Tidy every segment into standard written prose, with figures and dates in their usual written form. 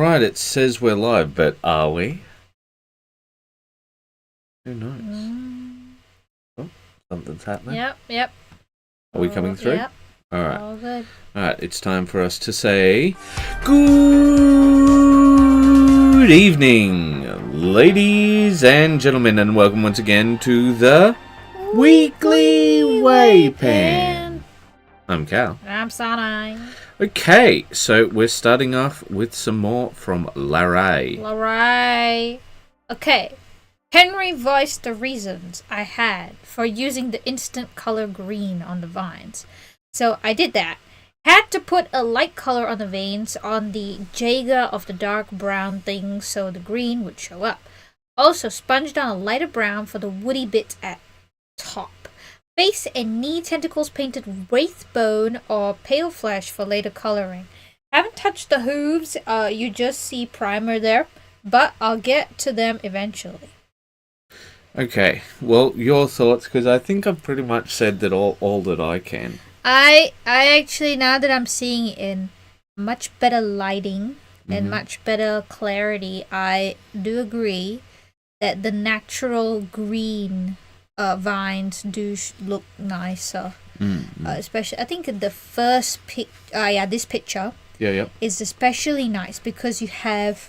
Alright, it says we're live, but are we? Who knows? Oh, something's happening. Yep. Are we coming through? Yep. Alright. All good. Alright, it's time for us to say good evening, ladies and gentlemen, and welcome once again to the Weekly WAYPN. I'm Karl. I'm Sanai. Okay, so we're starting off with some more from Larray. Okay. Henry voiced the reasons I had for using the instant color green on the vines. So I did that. Had to put a light color on the veins on the jaga of the dark brown thing so the green would show up. Also sponged on a lighter brown for the woody bits at top. Face and knee tentacles painted wraithbone or pale flesh for later coloring. Haven't touched the hooves, you just see primer there, but I'll get to them eventually. Okay, well, your thoughts, because I think I've pretty much said that all that I can. I actually, now that I'm seeing it in much better lighting and much better clarity, I do agree that the natural green vines do look nicer. Especially, I think the first this picture is especially nice because you have,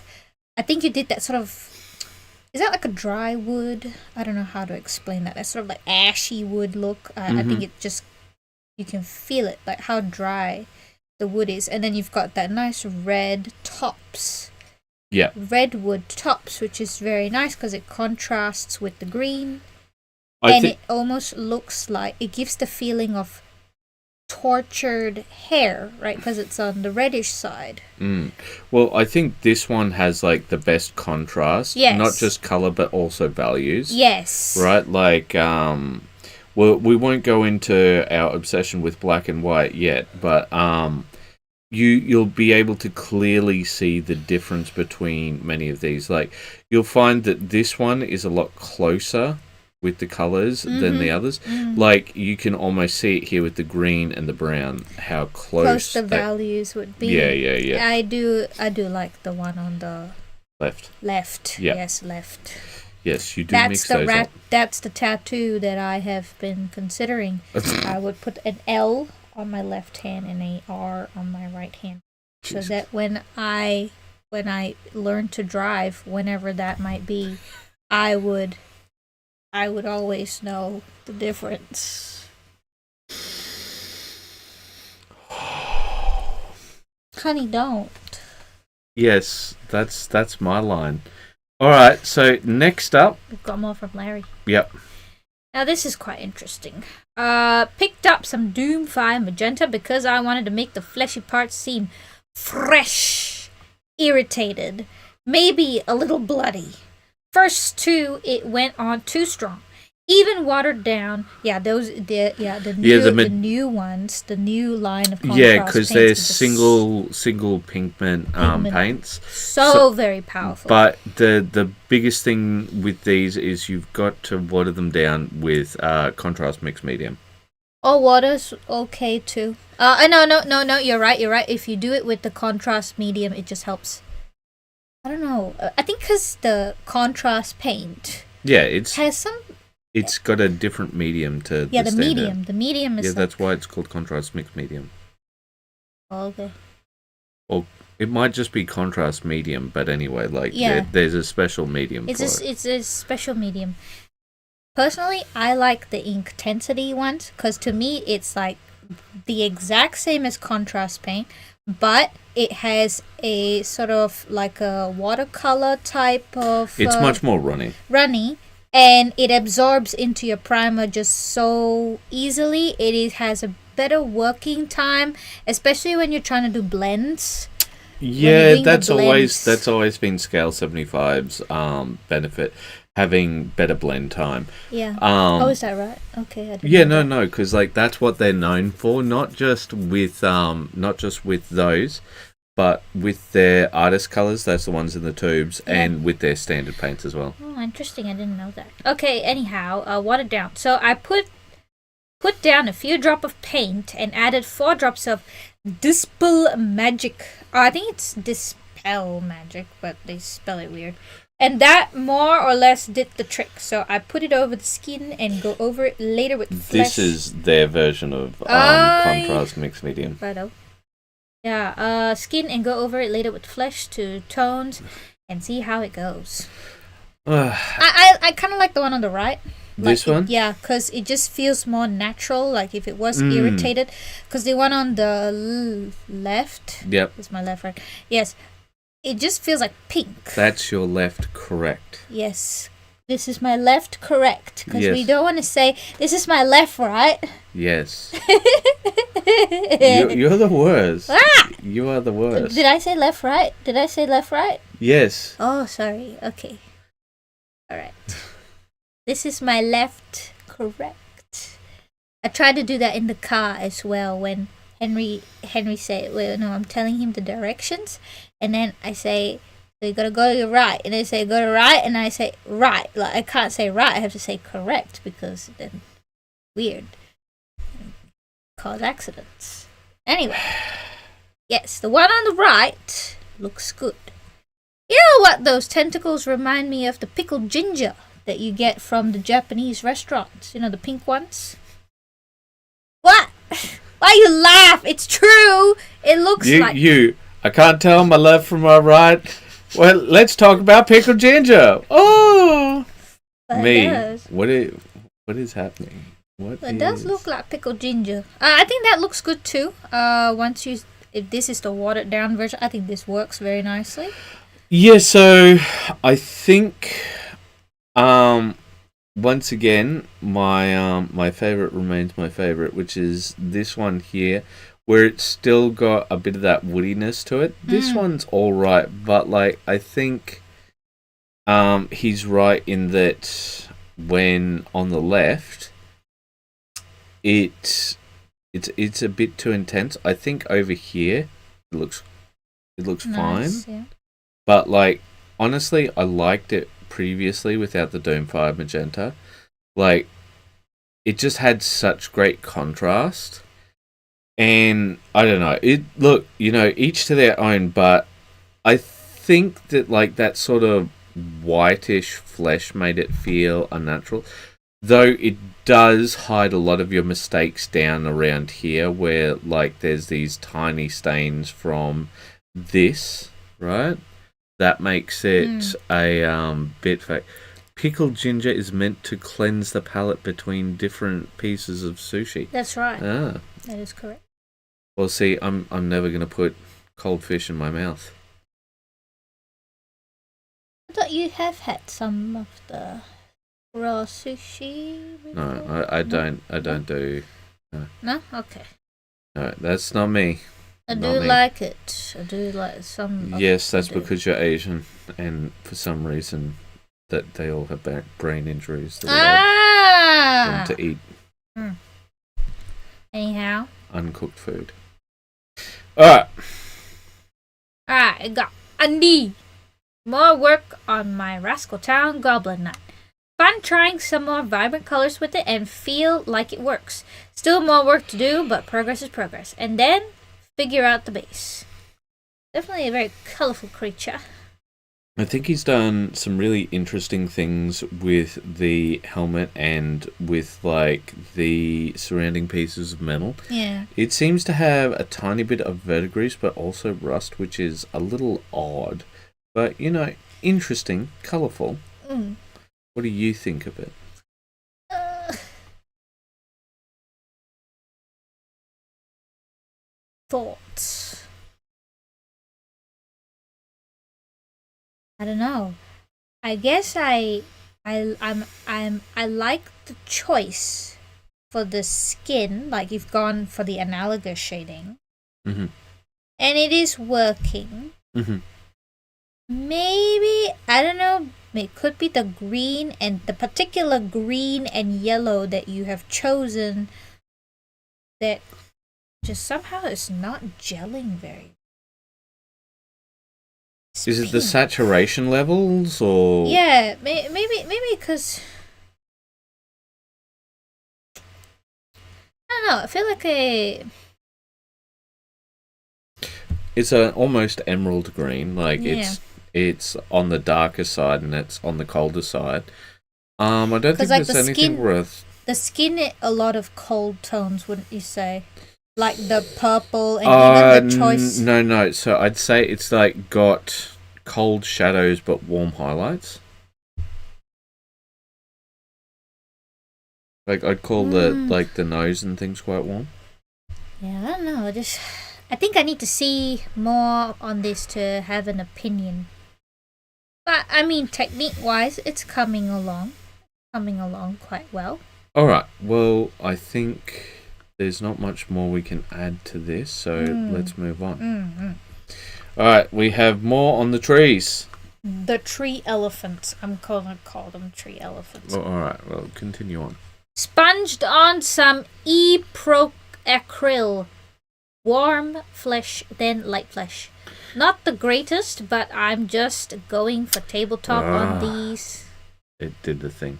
I think you did that sort of, is that like a dry wood? I don't know how to explain that. That sort of like ashy wood look. I think it just, you can feel it, like how dry the wood is. And then you've got that nice red tops. Yeah. Redwood tops, which is very nice because it contrasts with the green. It almost looks like, it gives the feeling of tortured hair, right? Because it's on the reddish side. Well, I think this one has like the best contrast. Yes. Not just color, but also values. Yes. Right? Like, well, we won't go into our obsession with black and white yet, but you'll be able to clearly see the difference between many of these. Like, you'll find that this one is a lot closer with the colors than the others. Like, you can almost see it here with the green and the brown, how close the values would be. Yeah. I do like the one on the left. Yeah. Yes, left. Yes, you do mix those up. That's the tattoo that I have been considering. I would put an L on my left hand and a R on my right hand. Jesus. So that when I learn to drive, whenever that might be, I would always know the difference. Honey, don't. Yes, that's my line. Alright, so next up... We've got more from Larry. Yep. Now this is quite interesting. Picked up some Doomfire Magenta because I wanted to make the fleshy parts seem fresh, irritated, maybe a little bloody. First two, it went on too strong. Even watered down. Yeah, the new ones, the new line of contrast. Yeah, because they're single pigment paints. So very powerful. But the biggest thing with these is you've got to water them down with contrast mixed medium. Oh, water's okay too. No, you're right. If you do it with the contrast medium, it just helps. I don't know. I think because the contrast paint has some... It's got a different medium to the medium. The medium is... Yeah, that's why it's called contrast mixed medium. Oh, okay. Or it might just be contrast medium, but anyway, there's a special medium for it. It's a special medium. Personally, I like the intensity ones, because to me, it's like the exact same as contrast paint, but it has a sort of like a watercolor type of... It's much more runny. And it absorbs into your primer just so easily. It has a better working time, especially when you're trying to do blends. Yeah, that's always been Scale 75's benefit, having better blend time. Yeah. Is that right? Okay. No, because like that's what they're known for. Not just with those, but with their artist colors. That's the ones in the tubes, and with their standard paints as well. Oh, interesting. I didn't know that. Okay. Anyhow, watered down. So I put down a few drops of paint and added 4 drops of Dispel Magic. I think it's hell magic, but they spell it weird. And that more or less did the trick. So I put it over the skin and go over it later with flesh. This is their version of contrast mixed medium. Righto. Yeah, skin and go over it later with flesh to tones and see how it goes. I kind of like the one on the right. This one? Yeah, because it just feels more natural, like if it was irritated. Because the one on the left... Yep. It's my left, right? Yes. It just feels like pink. That's your left, correct. Yes. This is my left, correct. Because yes. we don't want to say, this is my left, right? Yes. you're the worst. Ah! You are the worst. Did I say left, right? Did I say left, right? Yes. Oh, sorry. Okay. All right. This is my left, correct. I tried to do that in the car as well when Henry said, well, no, I'm telling him the directions, and then I say, so you gotta go to your right, and they say go to right, and I say right. Like I can't say right, I have to say correct because then weird, cause accidents. Anyway, yes, the one on the right looks good. You know what? Those tentacles remind me of the pickled ginger that you get from the Japanese restaurants. You know, the pink ones? What? Why you laugh? It's true. It looks like... I can't tell my left from my right. Well, let's talk about pickled ginger. Oh! But Me. It does. What is happening? It does look like pickled ginger. I think that looks good too. If this is the watered down version, I think this works very nicely. Yeah, so I think... once again, my favorite remains my favorite, which is this one here, where it's still got a bit of that woodiness to it. This one's all right, but like I think he's right in that when on the left, it's a bit too intense. I think over here it looks Nice, fine, yeah. but like honestly, I liked it previously without the Doomfire magenta. Like it just had such great contrast, and I don't know, each to their own, but I think that like that sort of whitish flesh made it feel unnatural, though it does hide a lot of your mistakes down around here where like there's these tiny stains from this, right? That makes it a bit fake. Pickled ginger is meant to cleanse the palate between different pieces of sushi. That's right. Ah. That is correct. Well, see, I'm never going to put cold fish in my mouth. I thought you have had some of the raw sushi before. No, I don't do... No? Okay. No, that's not me. I do like it. I do like some. Yes, that's because you're Asian, and for some reason that they all have brain injuries. That want to eat. Anyhow. Uncooked food. Alright. I need more work on my Rascal Town Goblin Knight. Fun trying some more vibrant colors with it and feel like it works. Still more work to do, but progress is progress. And then figure out the base. Definitely a very colorful creature. I think he's done some really interesting things with the helmet and with like the surrounding pieces of metal. Yeah. It seems to have a tiny bit of verdigris but also rust, which is a little odd. But, interesting, colourful. What do you think of it? Thoughts. I don't know. I guess I like the choice for the skin. Like you've gone for the analogous shading, and it is working. Maybe I don't know. It could be the green and the particular green and yellow that you have chosen. That just somehow is not gelling very. Is it the saturation levels, or...? Yeah, maybe because... I don't know, I feel like it's an almost emerald green. Like it's on the darker side and it's on the colder side. I don't think like there's anything worth. The skin, a lot of cold tones, wouldn't you say? Like the purple and even the choice. No. So I'd say it's like got cold shadows but warm highlights. Like I'd call the nose and things quite warm. Yeah, I don't know. I think I need to see more on this to have an opinion. But I mean, technique-wise, it's coming along quite well. All right. Well, I think there's not much more we can add to this, so let's move on. Mm-hmm. All right, we have more on the trees. The tree elephants. I'm gonna call them tree elephants. Oh, all right. Well, continue on. Sponged on some acryl. Warm flesh, then light flesh. Not the greatest, but I'm just going for tabletop on these. It did the thing.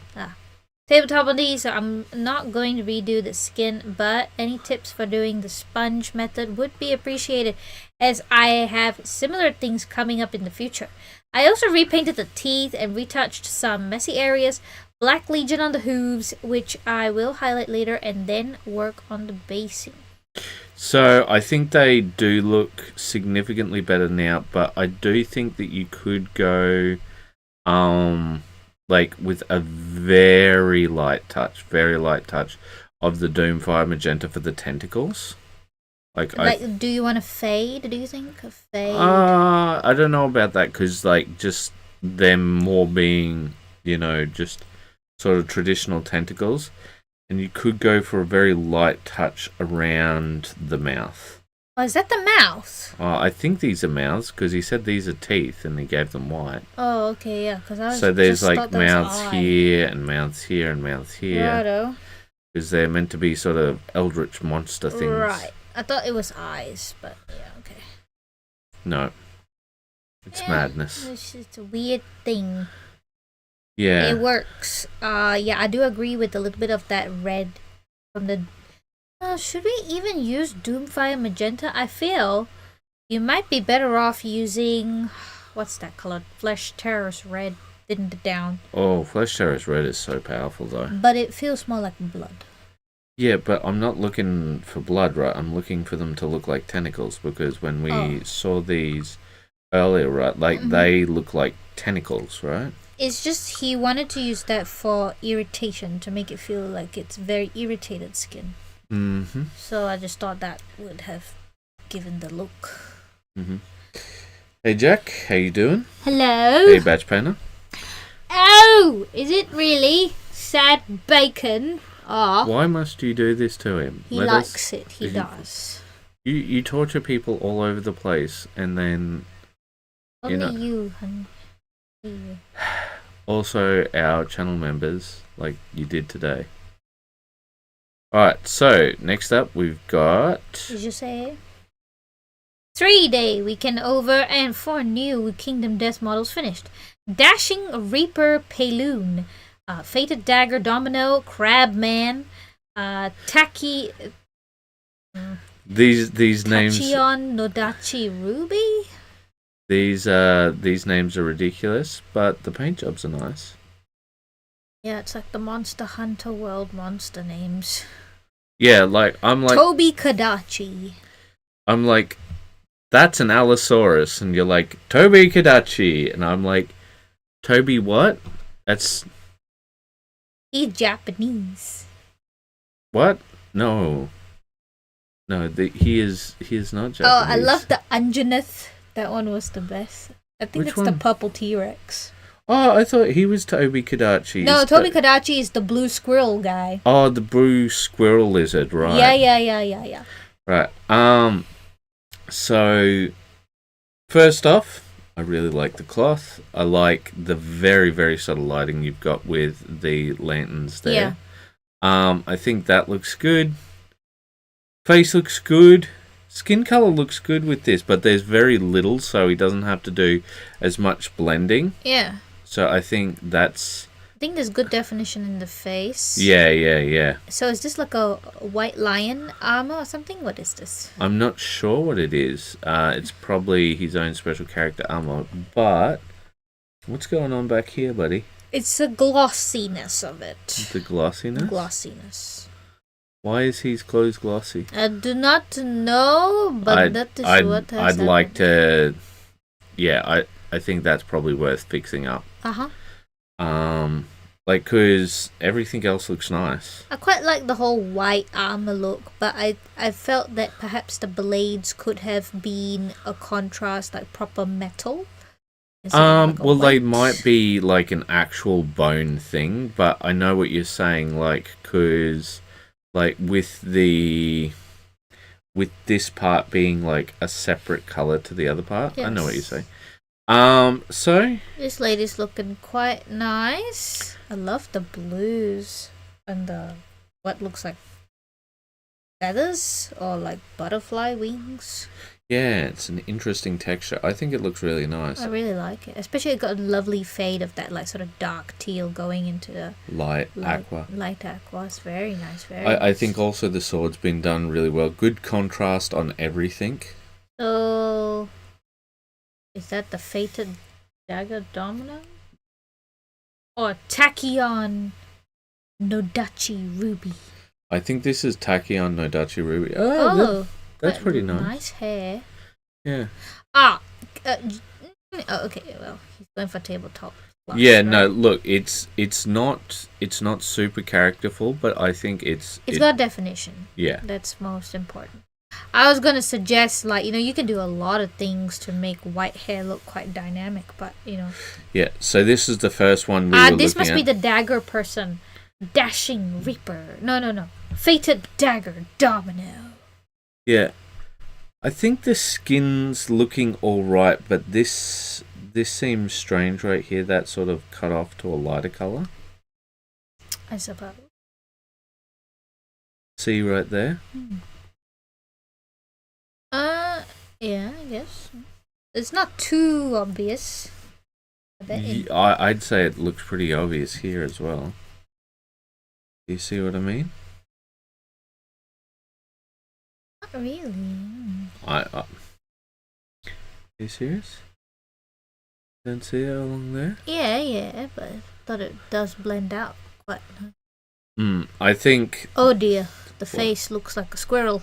Tabletop on these, so I'm not going to redo the skin, but any tips for doing the sponge method would be appreciated, as I have similar things coming up in the future. I also repainted the teeth and retouched some messy areas, Black Legion on the hooves, which I will highlight later, and then work on the basing. So I think they do look significantly better now, but I do think that you could go like with a very light touch of the Doomfire magenta for the tentacles. Do you want to fade? Do you think a fade? I don't know about that, because like just them more being, just sort of traditional tentacles. And you could go for a very light touch around the mouth. Oh, is that the mouth? I think these are mouths, because he said these are teeth and he gave them white. Oh, okay, yeah. So there's like mouths here and mouths here and mouths here. Righto. Because they're meant to be sort of eldritch monster things. Right. I thought it was eyes, but yeah, okay. No. It's madness. It's a weird thing. Yeah. It works. Yeah, I do agree with a little bit of that red from the... should we even use Doomfire Magenta? I feel you might be better off using... What's that color? Flesh Terror's Red. Didn't down. Oh, Flesh Terror's Red is so powerful, though. But it feels more like blood. Yeah, but I'm not looking for blood, right? I'm looking for them to look like tentacles, because when we saw these earlier, right, like they look like tentacles, right? It's just he wanted to use that for irritation, to make it feel like it's very irritated skin. Mm-hmm. So I just thought that would have given the look. Mm-hmm. Hey Jack, how you doing? Hello. Hey Batch Painter. Oh, is it really? Sad bacon. Ah. Why must you do this to him? He likes it. He does. You torture people all over the place, and then only you, honey. Also our channel members, like you did today. Alright, so next up we've got... Did you say? 3-day weekend over and 4 new Kingdom Death models finished. Dashing Reaper Payloon, Fated Dagger Domino, Crabman, Taki... These names... Tachion Nodachi Ruby? These names are ridiculous, but the paint jobs are nice. Yeah, it's like the Monster Hunter World monster names. Yeah, I'm like Toby Kadachi. I'm like, that's an Allosaurus, and you're like, Toby Kadachi, and I'm like, Toby what? That's... He's Japanese. What? No, he is not Japanese. Oh, I love the Anjaneth. That one was the best. I think it's the purple T-Rex. Oh, I thought he was Toby Kadachi. No, Toby Kadachi is the blue squirrel guy. Oh, the blue squirrel lizard, right? Yeah. Right. So, first off, I really like the cloth. I like the very, very subtle lighting you've got with the lanterns there. Yeah. I think that looks good. Face looks good. Skin color looks good with this, but there's very little, so he doesn't have to do as much blending. Yeah. So I think that's think there's good definition in the face. Yeah. So is this like a white lion armor or something? What is this? I'm not sure what it is. It's probably his own special character armor. But what's going on back here, buddy? It's the glossiness of it. The glossiness? Glossiness. Why is his clothes glossy? I do not know, but that is what has I'd happened. like to... Yeah, I think that's probably worth fixing up. Uh-huh. Like, because everything else looks nice. I quite like the whole white armor look, but I felt that perhaps the blades could have been a contrast, like proper metal. Well, they might be like an actual bone thing, but I know what you're saying, like, because, like, with this part being, like, a separate color to the other part. Yes. I know what you're saying. So... This lady's looking quite nice. I love the blues and the, what looks like feathers or like butterfly wings. Yeah, it's an interesting texture. I think it looks really nice. I really like it. Especially it got a lovely fade of that like sort of dark teal going into the light aqua. Light aqua. It's very nice, I think also the sword's been done really well. Good contrast on everything. So, is that the fated dagger domino? Or Tachyon Nodachi Ruby? I think this is Tachyon Nodachi Ruby. Oh, that's pretty nice. Nice hair. Yeah. Okay. Well, he's going for tabletop. Yeah. Right? No. Look, it's not super characterful, but I think it's got definition. Yeah. That's most important. I was gonna suggest, like, you can do a lot of things to make white hair look quite dynamic, but Yeah. So this is the first one we were looking at. This must be the dagger person, dashing reaper. No. Fated dagger domino. Yeah, I think the skin's looking all right, but this seems strange right here. That sort of cut off to a lighter color. I suppose. See right there. Yeah, I guess it's not too obvious. I'd say it looks pretty obvious here as well. Do you see what I mean? Not really. Are you serious? Don't see it along there? Yeah, but I thought it does blend out quite nice. I think... Oh dear, the face looks like a squirrel.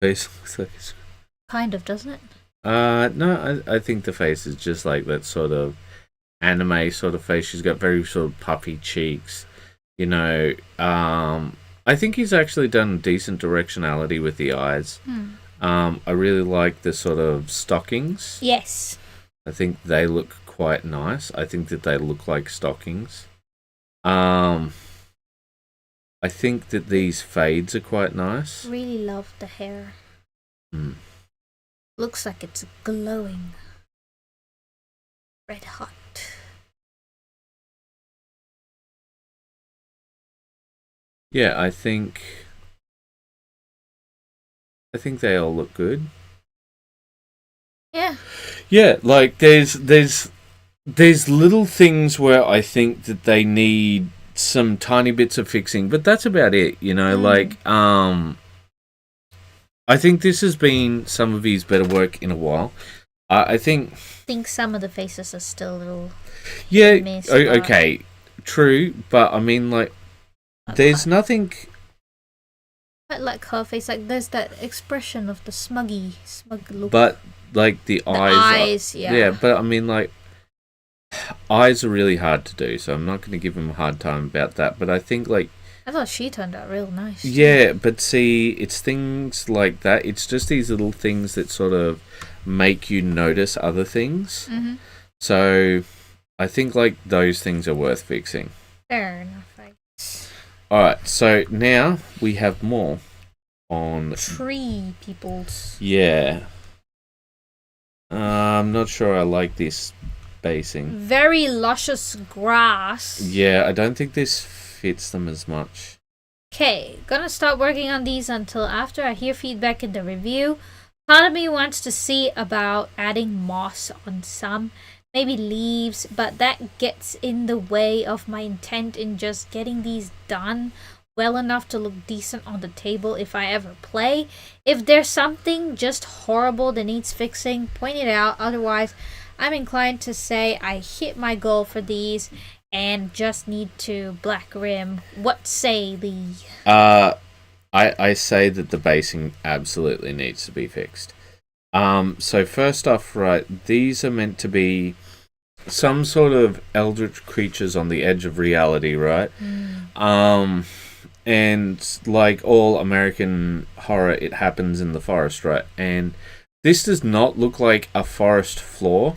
Face looks like a squirrel. Kind of, doesn't it? No, I think the face is just like that sort of anime sort of face. She's got very sort of puffy cheeks. I think he's actually done decent directionality with the eyes. I really like the sort of stockings. Yes. I think they look quite nice. I think that they look like stockings. I think that these fades are quite nice. Really love the hair. Looks like it's glowing. Red hot. Yeah, I think they all look good. Yeah. Yeah, like there's little things where I think that they need some tiny bits of fixing, but that's about it, like I think this has been some of his better work in a while. I think some of the faces are still a little okay, true, but I mean, like, there's nothing. I like her face. Like, there's that expression of the smug look. But like the eyes, yeah. But I mean, like, eyes are really hard to do, so I'm not going to give him a hard time about that. But I think, like, I thought she turned out real nice. Yeah, but see, it's things like that. It's just these little things that sort of make you notice other things. Mm-hmm. So I think, like, those things are worth fixing. Fair enough, I guess. Alright, so now we have more on... Tree peoples. Yeah. I'm not sure I like this basing. Very luscious grass. Yeah, I don't think this fits them as much. Okay, gonna start working on these until after I hear feedback in the review. Part of me wants to see about adding moss on some, maybe leaves, but that gets in the way of my intent in just getting these done well enough to look decent on the table if I ever play. If there's something just horrible that needs fixing, point it out. Otherwise, I'm inclined to say I hit my goal for these and just need to black rim. What say, Lee? I say that the basing absolutely needs to be fixed. So first off, right, these are meant to be some sort of eldritch creatures on the edge of reality, right? And like all American horror, it happens in the forest, right? And this does not look like a forest floor.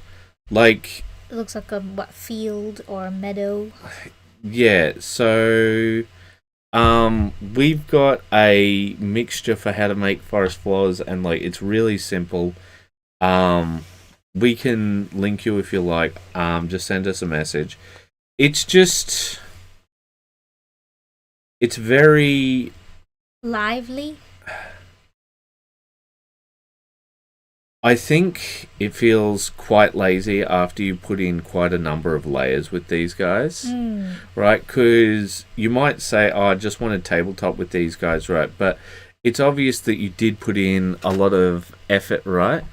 Like, it looks like a field or a meadow. Yeah, so we've got a mixture for how to make forest floors, and like it's really simple. We can link you if you like. Just send us a message. It's very lively. I think it feels quite lazy after you put in quite a number of layers with these guys, right? Because you might say, oh, I just wanted tabletop with these guys, right? But it's obvious that you did put in a lot of effort, right?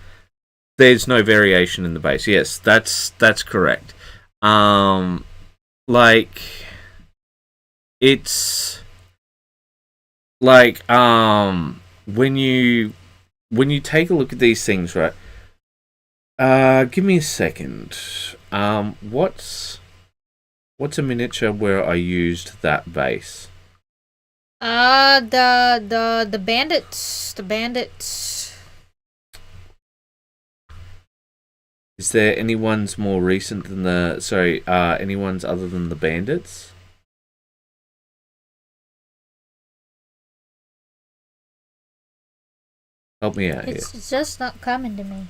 There's no variation in the base. Yes, that's correct. Like, it's like when you take a look at these things, right? Give me a second. What's a miniature where I used that base? The bandits. The bandits. Is there anyone's more recent than the? Sorry, anyone's other than the bandits? Help me out here. It's just not coming to me.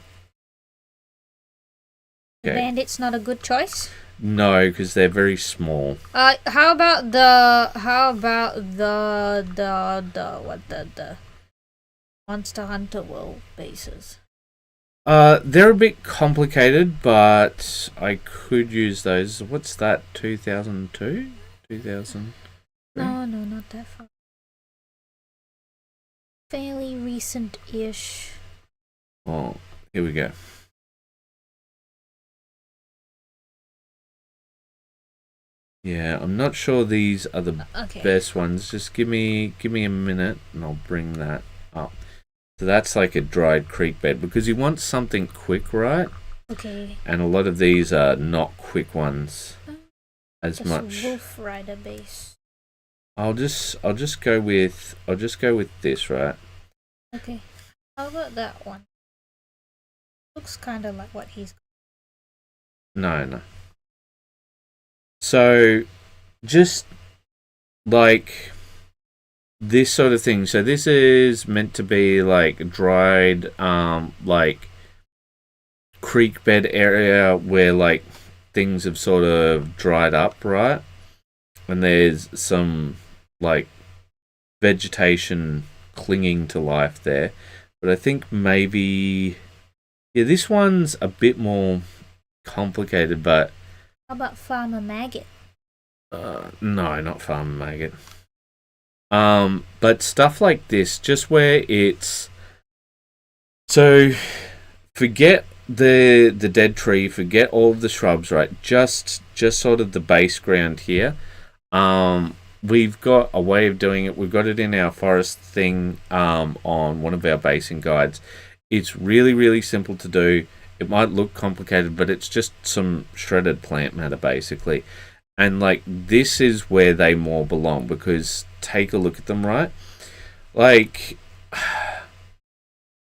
Okay. Bandit's not a good choice? No, because they're very small. How about the Monster Hunter World bases? They're a bit complicated, but I could use those. What's that? 2002? 2000? No, not that far. Fairly recent-ish. Oh, here we go. Yeah, I'm not sure these are the best ones. Just give me a minute, and I'll bring that up. So that's like a dried creek bed, because you want something quick, right? Okay. And a lot of these are not quick ones as much. Wolf Rider base. I'll just go with this, right? Okay. How about that one? Looks kind of like what he's. No. So, just like this sort of thing. So this is meant to be like dried, like creek bed area where like things have sort of dried up, right? And there's some like vegetation clinging to life there. But I think maybe, yeah, this one's a bit more complicated, but. How about Farmer Maggot? No, not Farmer Maggot. But stuff like this, just where it's. So, forget the dead tree, forget all of the shrubs, right? Just sort of the base ground here. We've got a way of doing it. We've got it in our forest thing on one of our basing guides. It's really, really simple to do. It might look complicated, but it's just some shredded plant matter, basically. And, like, this is where they more belong, because take a look at them, right? Like,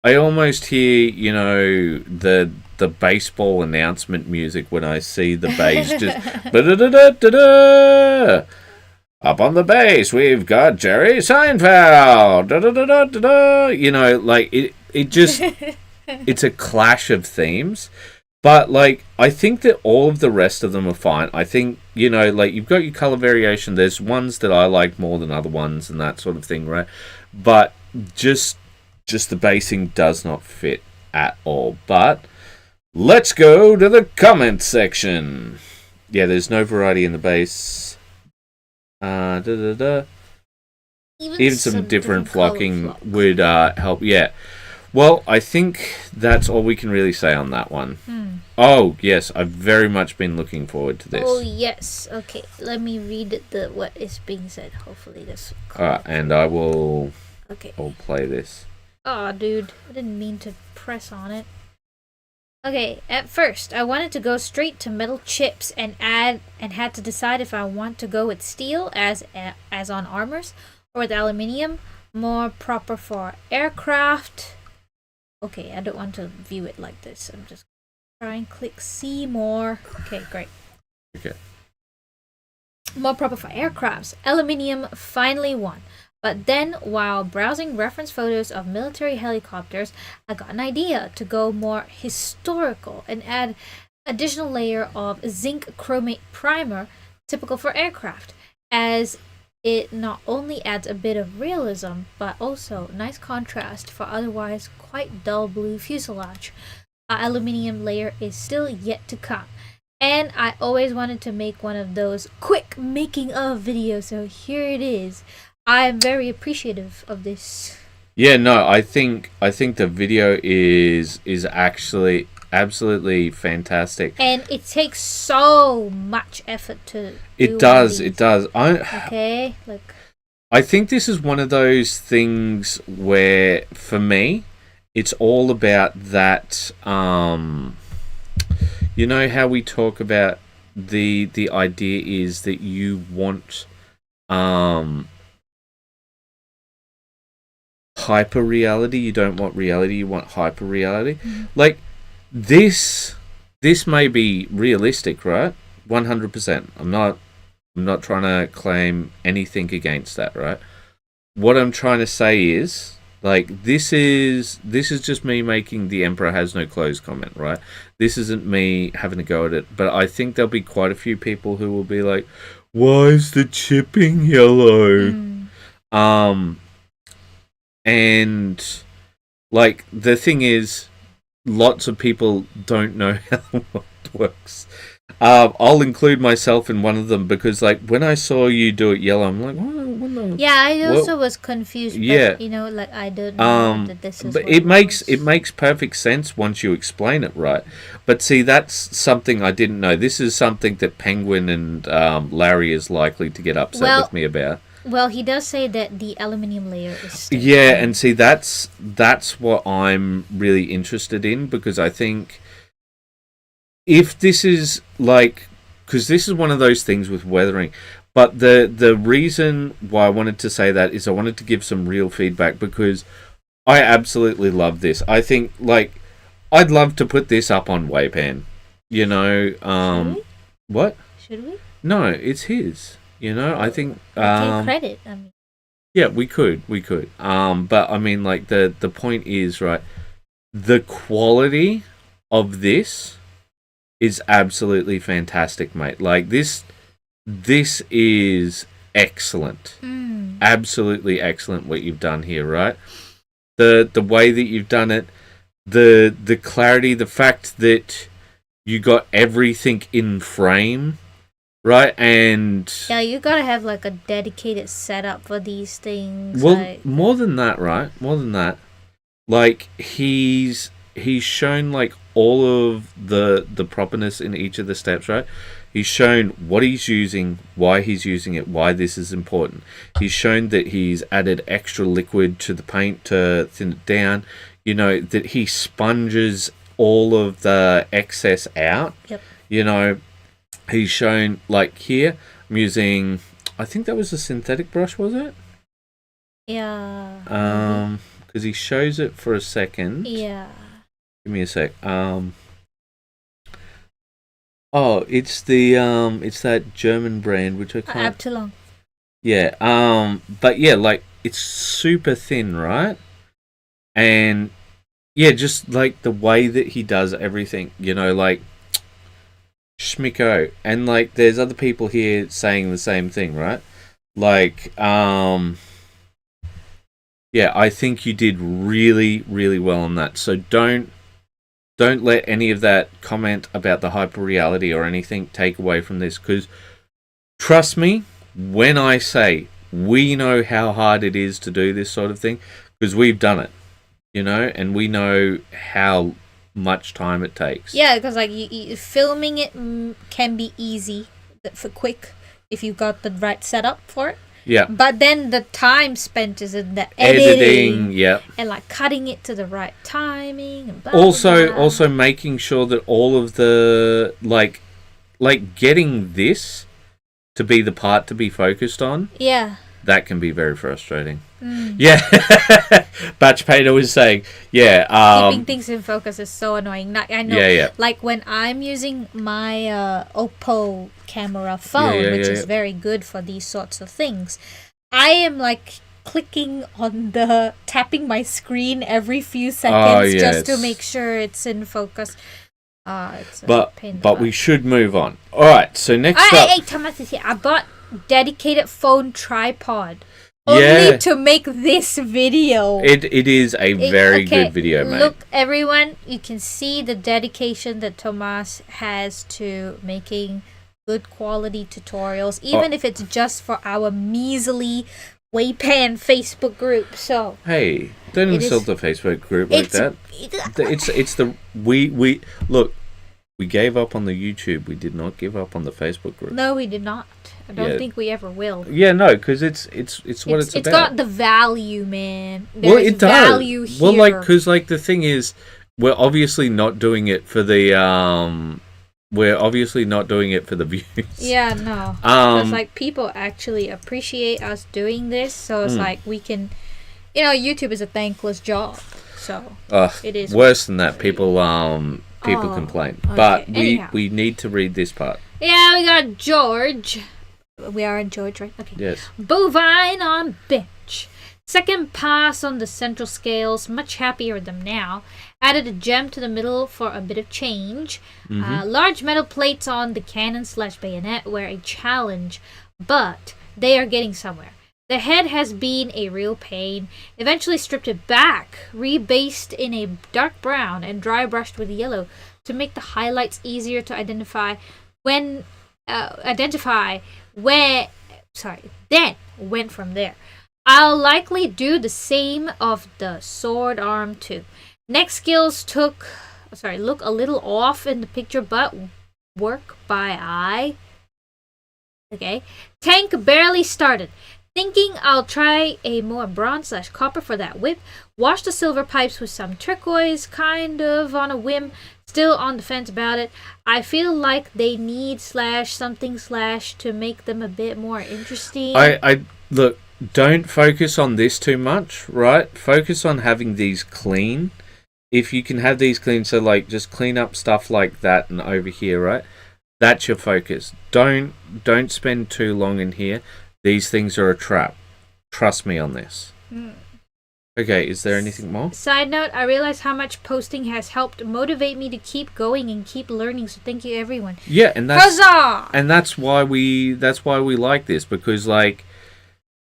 I almost hear, you know, the baseball announcement music when I see the bass just... Ba-da-da-da-da-da! Up on the base, we've got Jerry Seinfeld! Da-da-da-da-da-da! You know, like, it just... It's a clash of themes, but like I think that all of the rest of them are fine. I think, you know, like you've got your color variation. There's ones that I like more than other ones and that sort of thing, right? But just the basing does not fit at all. But Let's go to the comment section. Yeah, there's no variety in the base. Even some different flocking would help. Yeah. Well, I think that's all we can really say on that one. Oh, yes, I've very much been looking forward to this. Oh, yes. Okay, let me read what is being said. Hopefully this... and I will... Okay. I'll play this. Oh, dude, I didn't mean to press on it. Okay, at first, I wanted to go straight to metal chips and had to decide if I want to go with steel as on armors or with aluminium, more proper for aircraft. Okay, I don't want to view it like this. I'm just trying to click see more. Okay, great. Okay. More proper for aircrafts. Aluminium finally won. But then, while browsing reference photos of military helicopters, I got an idea to go more historical and add additional layer of zinc chromate primer typical for aircraft, as it not only adds a bit of realism, but also nice contrast for otherwise quite dull blue fuselage. Our aluminium layer is still yet to come. And I always wanted to make one of those quick making of videos, so here it is. I'm very appreciative of this. Yeah, no, I think the video is actually absolutely fantastic. And it takes so much effort to do it does. Okay, look. I think this is one of those things where, for me, it's all about that. You know how we talk about the idea is that you want hyper reality. You don't want reality. You want hyper reality. Like this may be realistic, right? 100%. I'm not trying to claim anything against that, right? What I'm trying to say is, like, this is just me making the Emperor has no clothes comment, right? This isn't me having a go at it, but I think there'll be quite a few people who will be like, why is the chipping yellow? And like the thing is, lots of people don't know how the world works. I'll include myself in one of them because, like, when I saw you do it yellow, I'm like, what the? Yeah, I also was confused. But, yeah, you know, like I don't know that this is. But it makes perfect sense once you explain it right. But see, that's something I didn't know. This is something that Penguin and Larry is likely to get upset with me about. Well, he does say that the aluminium layer is stable. Yeah, and see, that's what I'm really interested in, because I think if this is like, because this is one of those things with weathering, but the reason why I wanted to say that is I wanted to give some real feedback, because I absolutely love this. I think, like, I'd love to put this up on WAYPN. You know, Should we? What? Should we? No, it's his. You know, I think credit. I mean, yeah, we could. But I mean, like, the point is, right, the quality of this is absolutely fantastic, mate. Like, this is excellent. Absolutely excellent what you've done here, right? The way that you've done it, the clarity, the fact that you got everything in frame. Right, and yeah, you gotta have like a dedicated setup for these things. Well, like... more than that, right? More than that, like he's shown like all of the properness in each of the steps, right? He's shown what he's using, why he's using it, why this is important. He's shown that he's added extra liquid to the paint to thin it down. You know, that he sponges all of the excess out. Yep. You know. He's shown, like, here, I'm using, I think that was a synthetic brush, was it? Yeah. Because he shows it for a second. Yeah. Give me a sec. Oh, it's that German brand, which I can't. Abteilung. Yeah. But yeah, like, it's super thin, right? And yeah, just like the way that he does everything, you know, like. Schmicko. And like there's other people here saying the same thing, right? Like yeah, I think you did really, really well on that. So don't don't let any of that comment about the hyper reality or anything take away from this, because trust me when I say we know how hard it is to do this sort of thing, because we've done it, and we know how much time it takes. Yeah, because like filming it can be easy for quick if you got the right setup for it. Yeah. But then the time spent is in the editing, yeah, and like cutting it to the right timing. And blah, also, blah, blah. also making sure that all of the like getting this to be the part to be focused on. Yeah. That can be very frustrating. Yeah. Batch Painter was saying, keeping things in focus is so annoying. I know. Yeah. Like when I'm using my Oppo camera phone, which is very good for these sorts of things, I am like clicking on tapping my screen every few seconds just to make sure it's in focus. It's a pain in the butt. We should move on. All right. So next up, hey, Thomas is here. I bought dedicated phone tripod. Only to make this video. It is a very good video, mate. Look, everyone, you can see the dedication that Tomas has to making good quality tutorials, even if it's just for our measly WAYPN Facebook group. So hey, don't insult the Facebook group like that. We look. We gave up on the YouTube. We did not give up on the Facebook group. No, we did not. I don't think we ever will. Yeah, no, because it's what it's about. It's got the value, man. It does. Value here. Well, because the thing is, we're obviously not doing it for the We're obviously not doing it for the views. Yeah, no. Because like people actually appreciate us doing this, so it's like we can, YouTube is a thankless job, so it is worse than that. People complain, okay. But Anyhow. we need to read this part. Yeah, we got George. We are in George, right? Okay. Yes. Bovine on bench. Second pass on the central scales. Much happier with them now. Added a gem to the middle for a bit of change. Large metal plates on the cannon/bayonet were a challenge, but they are getting somewhere. The head has been a real pain. Eventually stripped it back, rebased in a dark brown and dry brushed with yellow to make the highlights easier to identify. Then went from there. I'll likely do the same of the sword arm too. Next skills look a little off in the picture, but work by eye. Okay. Tank barely started. Thinking I'll try a more bronze/copper for that whip. Wash the silver pipes with some turquoise, kind of on a whim. Still on the fence about it. I feel like they need /something/ to make them a bit more interesting. I look, don't focus on this too much, right? Focus on having these clean. If you can have these clean, so like just clean up stuff like that and over here, right? That's your focus. Don't spend too long in here. These things are a trap. Trust me on this. Okay, is there anything more? Side note, I realize how much posting has helped motivate me to keep going and keep learning, so thank you everyone. Yeah, and that's Huzzah! And that's why we like this, because like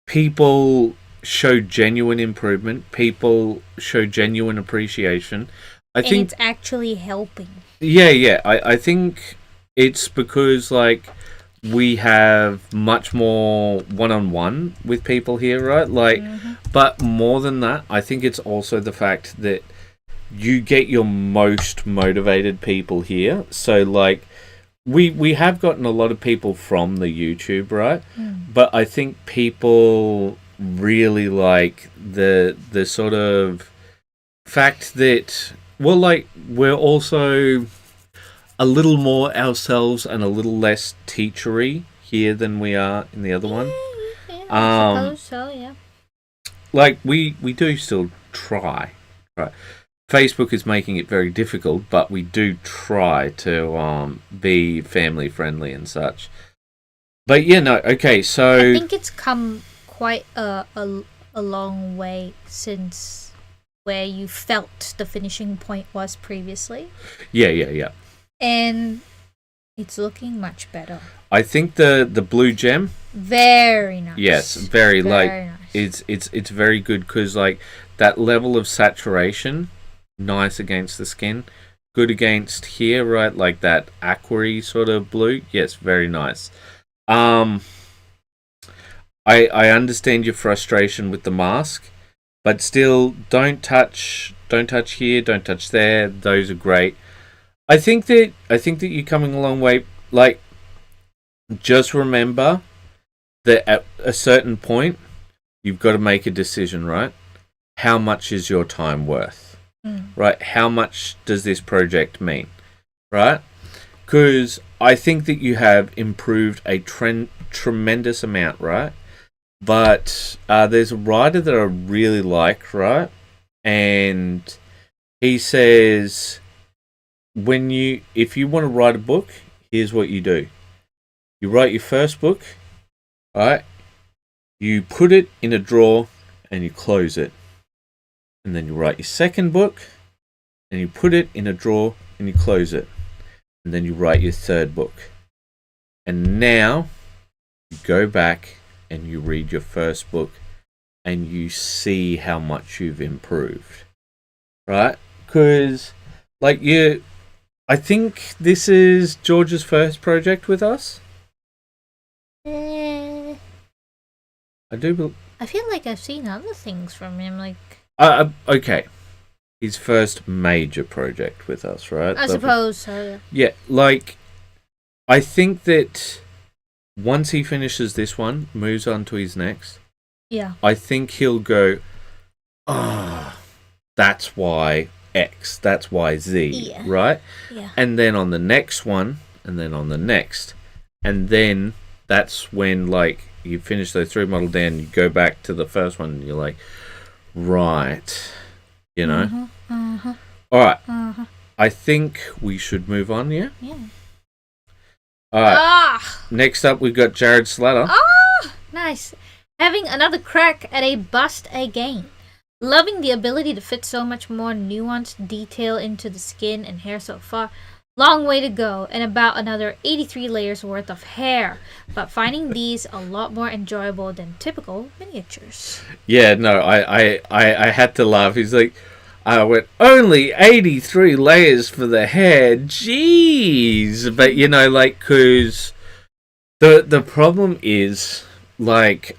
people show genuine improvement, people show genuine appreciation. I think it's actually helping. Yeah. I think it's because like we have much more one-on-one with people here, right? Like, but more than that, I think it's also the fact that you get your most motivated people here. So, like, we have gotten a lot of people from the YouTube, right? But I think people really like the sort of fact that, well, like, we're also a little more ourselves and a little less teachery here than we are in the other one. Yeah, I suppose so, yeah. Like, we do still try. Right. Facebook is making it very difficult, but we do try to be family friendly and such. But yeah, no, okay, so I think it's come quite a long way since where you felt the finishing point was previously. Yeah. And it's looking much better. I think the blue gem, very nice. yes, very like nice. it's very good because like that level of saturation, nice against the skin, good against here, right? Like that aquary sort of blue. Yes, very nice. I understand your frustration with the mask, but still don't touch here, don't touch there. Those are great. I think that you're coming a long way. Like, just remember that at a certain point you've got to make a decision, right? How much is your time worth? Right? How much does this project mean? Right? Because I think that you have improved a tremendous amount, right? But there's a writer that I really like, right? And he says, if you want to write a book, here's what you do. You write your first book, right? You put it in a drawer and you close it. And then you write your second book and you put it in a drawer and you close it. And then you write your third book. And now you go back and you read your first book and you see how much you've improved. Right? Because, like, I think this is George's first project with us. I feel like I've seen other things from him, like... okay. His first major project with us, right? I suppose so, yeah. Like, I think that once he finishes this one, moves on to his next, I think he'll go, that's why X, that's why Z, right? Yeah. And then on the next one, and then on the next. And then that's when, like, you finish those 3 model down, you go back to the first one, and you're like, right, you know? All right. I think we should move on, yeah? Yeah. All right. Next up, we've got Jared Slatter. Nice. Having another crack at a bust again. Loving the ability to fit so much more nuanced detail into the skin and hair so far. Long way to go, and about another 83 layers worth of hair, but finding these a lot more enjoyable than typical miniatures. Yeah, no, I had to laugh. He's like, I went, only 83 layers for the hair, jeez. But, you know, like, because the problem is, like,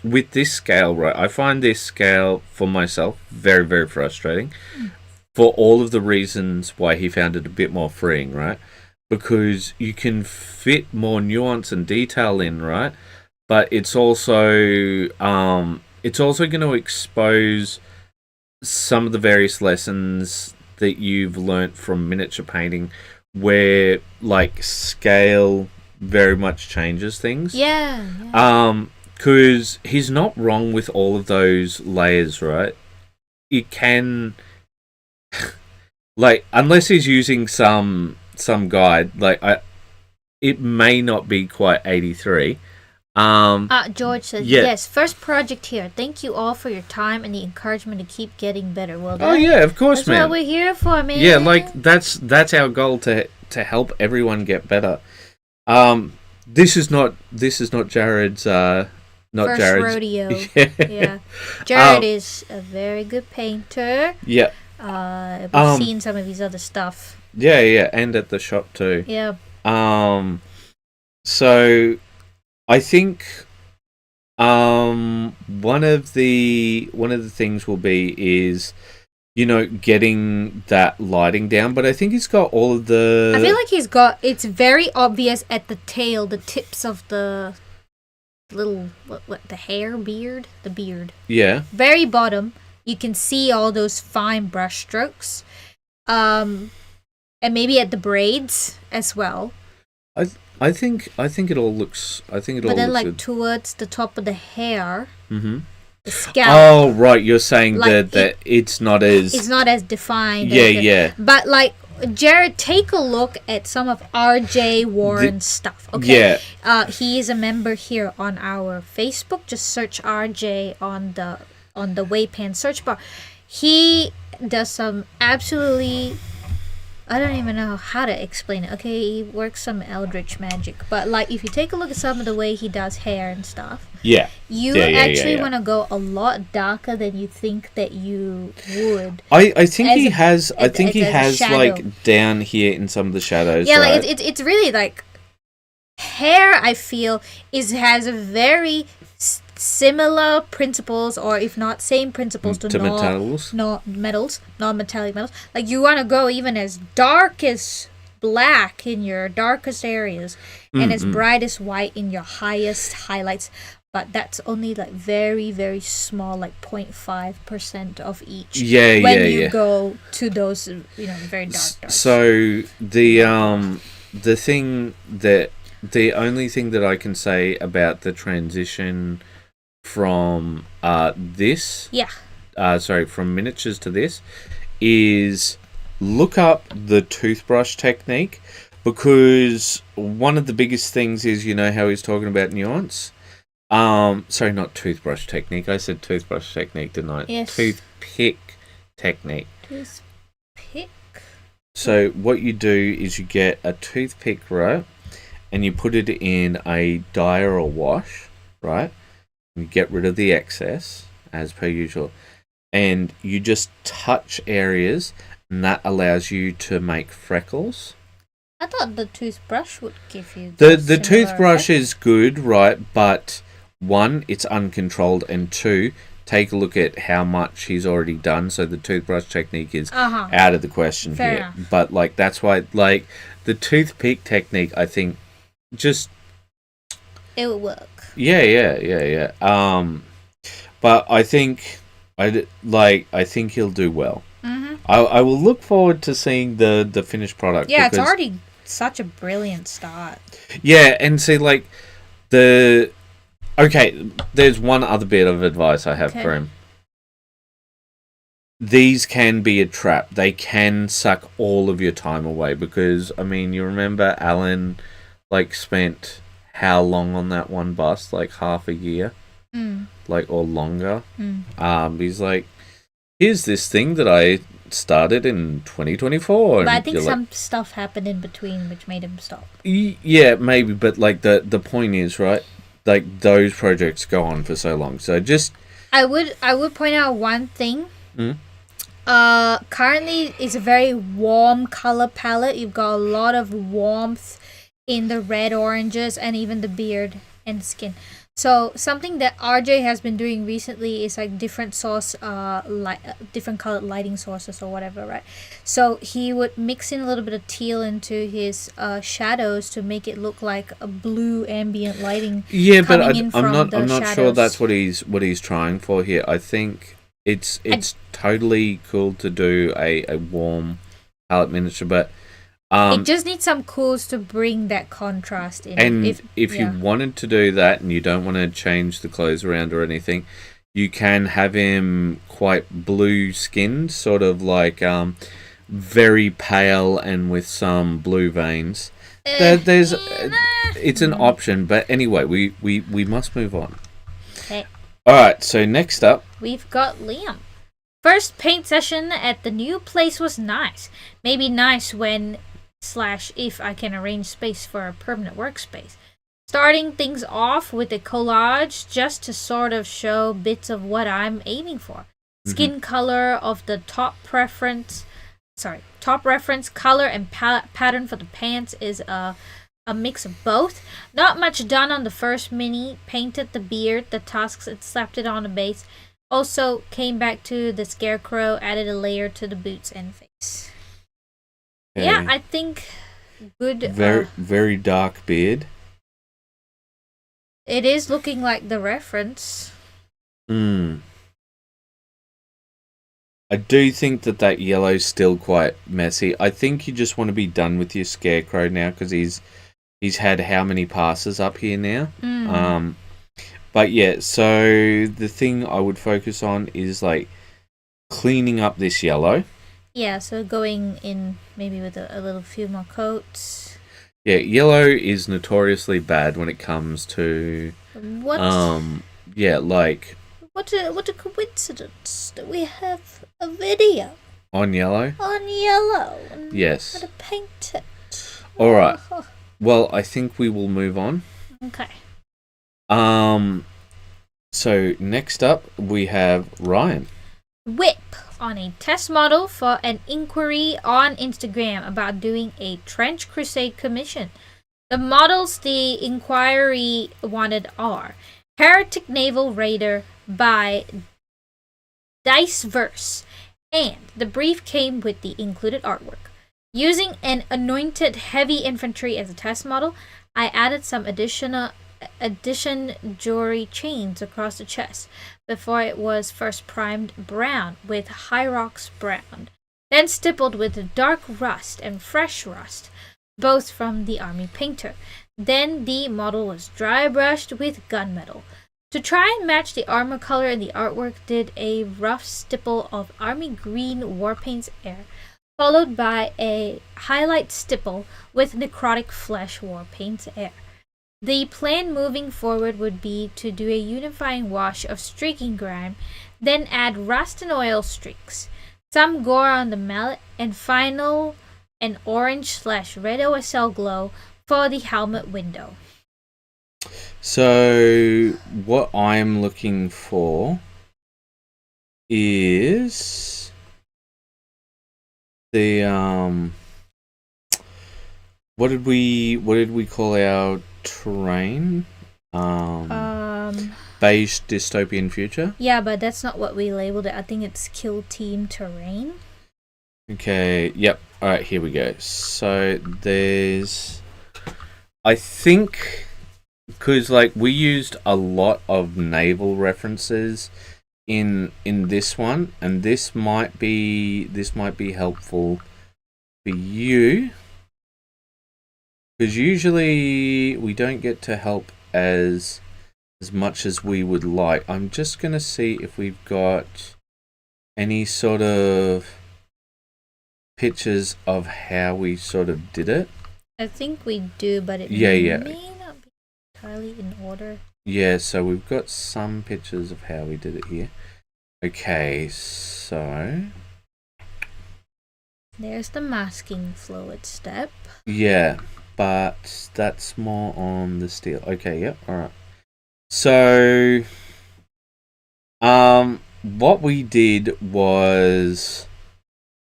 with this scale, right, I find this scale for myself very, very frustrating. For all of the reasons why he found it a bit more freeing, right? Because you can fit more nuance and detail in, right? But it's also going to expose some of the various lessons that you've learnt from miniature painting, where, like, scale very much changes things. Yeah. Because he's not wrong with all of those layers, right? It can. Like, unless he's using some guide, like, it may not be quite 83. George says, yes, first project here. Thank you all for your time and the encouragement to keep getting better. Well, of course, that's man. That's what we're here for, man. Yeah, like, that's our goal, to help everyone get better. This is not Jared's first rodeo. Yeah. Jared is a very good painter. Yeah. We've seen some of his other stuff. Yeah, and at the shop too. Yeah. So I think one of the things will be is, you know, getting that lighting down, but I think he's got all of the... I feel like it's very obvious at the tail, the tips of the little, the beard. Yeah. Very bottom. You can see all those fine brush strokes. And maybe at the braids as well. I think it all looks But then, looks like, good. Towards the top of the hair, the scalp. Oh, right, you're saying like that it's not as defined. Yeah. But, like, Jared, take a look at some of RJ Warren's stuff. Okay. Yeah. He is a member here on our Facebook. Just search RJ on the WAYPN search bar. He does some absolutely I don't even know how to explain it. Okay, he works some eldritch magic, but like if you take a look at some of the way he does hair and stuff, Yeah. you actually want to go a lot darker than you think that you would. I think he has. I think he as a has shadow. like down here in some of the shadows. Yeah, right? like it's really like hair. I feel has a very similar principles, or if not same principles to metals. non-metallic metals. Like you want to go even as dark as black in your darkest areas, and as bright as white in your highest highlights. But that's only like very, very small, like 0.5% of each. Yeah, when you go to those, very dark. So the only thing that I can say about the transition from from miniatures to this is look up the toothbrush technique, because one of the biggest things is how he's talking about nuance. Sorry, not toothbrush technique. I said toothbrush technique, didn't I? Yes. Toothpick technique. Toothpick. So what you do is you get a toothpick, right, and you put it in a dye or a wash, right? You get rid of the excess, as per usual, and you just touch areas, and that allows you to make freckles. I thought the toothbrush would give you the toothbrush is good, right? But one, it's uncontrolled, and two, take a look at how much he's already done. So the toothbrush technique is out of the question Fair here. enough. But like that's why like the toothpick technique, I think, just it will work. Yeah. But I think he'll do well. Mm-hmm. I will look forward to seeing the finished product. Yeah, it's already such a brilliant start. Yeah, and see, like, there's one other bit of advice I have for him. These can be a trap. They can suck all of your time away, because, I mean, you remember Alan, like, spent how long on that one bust? Like, half a year? Like, or longer? He's like, here's this thing that I started in 2024. But I think some stuff happened in between which made him stop. Yeah, maybe, but like the point is, right, like those projects go on for so long. So just I would point out one thing. Currently it's a very warm color palette. You've got a lot of warmth in the red oranges and even the beard and skin. So something that RJ has been doing recently is like different different colored lighting sources or whatever, right? So he would mix in a little bit of teal into his shadows to make it look like a blue ambient lighting. Yeah, but I'm not sure that's what he's trying for here. I think it's totally cool to do a warm palette miniature, but it just needs some cools to bring that contrast in. And if you wanted to do that and you don't want to change the clothes around or anything, you can have him quite blue skinned, sort of like very pale and with some blue veins. It's an option, but anyway, we must move on. Okay. Alright, so next up we've got Liam. First paint session at the new place was nice. Maybe nice when / if I can arrange space for a permanent workspace. Starting things off with a collage just to sort of show bits of what I'm aiming for. Skin color of the top reference color and pattern for the pants is a mix of both. Not much done on the first mini. Painted the beard, the tusks, and slapped it on the base. Also came back to the scarecrow, added a layer to the boots and face. Okay. Yeah, I think good. Very dark beard. It is looking like the reference. I do think that yellow's still quite messy. I think you just want to be done with your scarecrow now, because he's had how many passes up here now. But yeah, so the thing I would focus on is like cleaning up this yellow. Yeah, so going in maybe with a little few more coats. Yeah, yellow is notoriously bad when it comes to what? Yeah, like what a coincidence that we have a video. On yellow? On yellow. Yes. How to paint it. All right. Well, I think we will move on. Okay. So next up we have Ryan. Whip on a test model for an inquiry on Instagram about doing a trench crusade commission. The models the inquiry wanted are Heretic Naval Raider by Diceverse, and the brief came with the included artwork. Using an anointed heavy infantry as a test model, I added some addition jewelry chains across the chest before it was first primed brown with Hyrox brown, then stippled with dark rust and fresh rust, both from the army painter. Then the model was dry brushed with gunmetal. To try and match the armor color in the artwork, did a rough stipple of army green war paints air, followed by a highlight stipple with necrotic flesh war paints air. The plan moving forward would be to do a unifying wash of streaking grime, then add rust and oil streaks, some gore on the mallet, and final an orange/red OSL glow for the helmet window. So what I'm looking for is the what did we call our terrain? Beige dystopian future? Yeah, but that's not what we labeled it. I think it's kill team terrain. Okay, yep. Alright, here we go. So there's, I think, because like we used a lot of naval references in this one, and this might be helpful for you, because usually we don't get to help as much as we would like. I'm just gonna see if we've got any sort of pictures of how we sort of did it. I think we do, but it may not be entirely in order. Yeah, so we've got some pictures of how we did it here. Okay, so there's the masking fluid step. Yeah, but that's more on the steel. Okay, yep, alright. So what we did was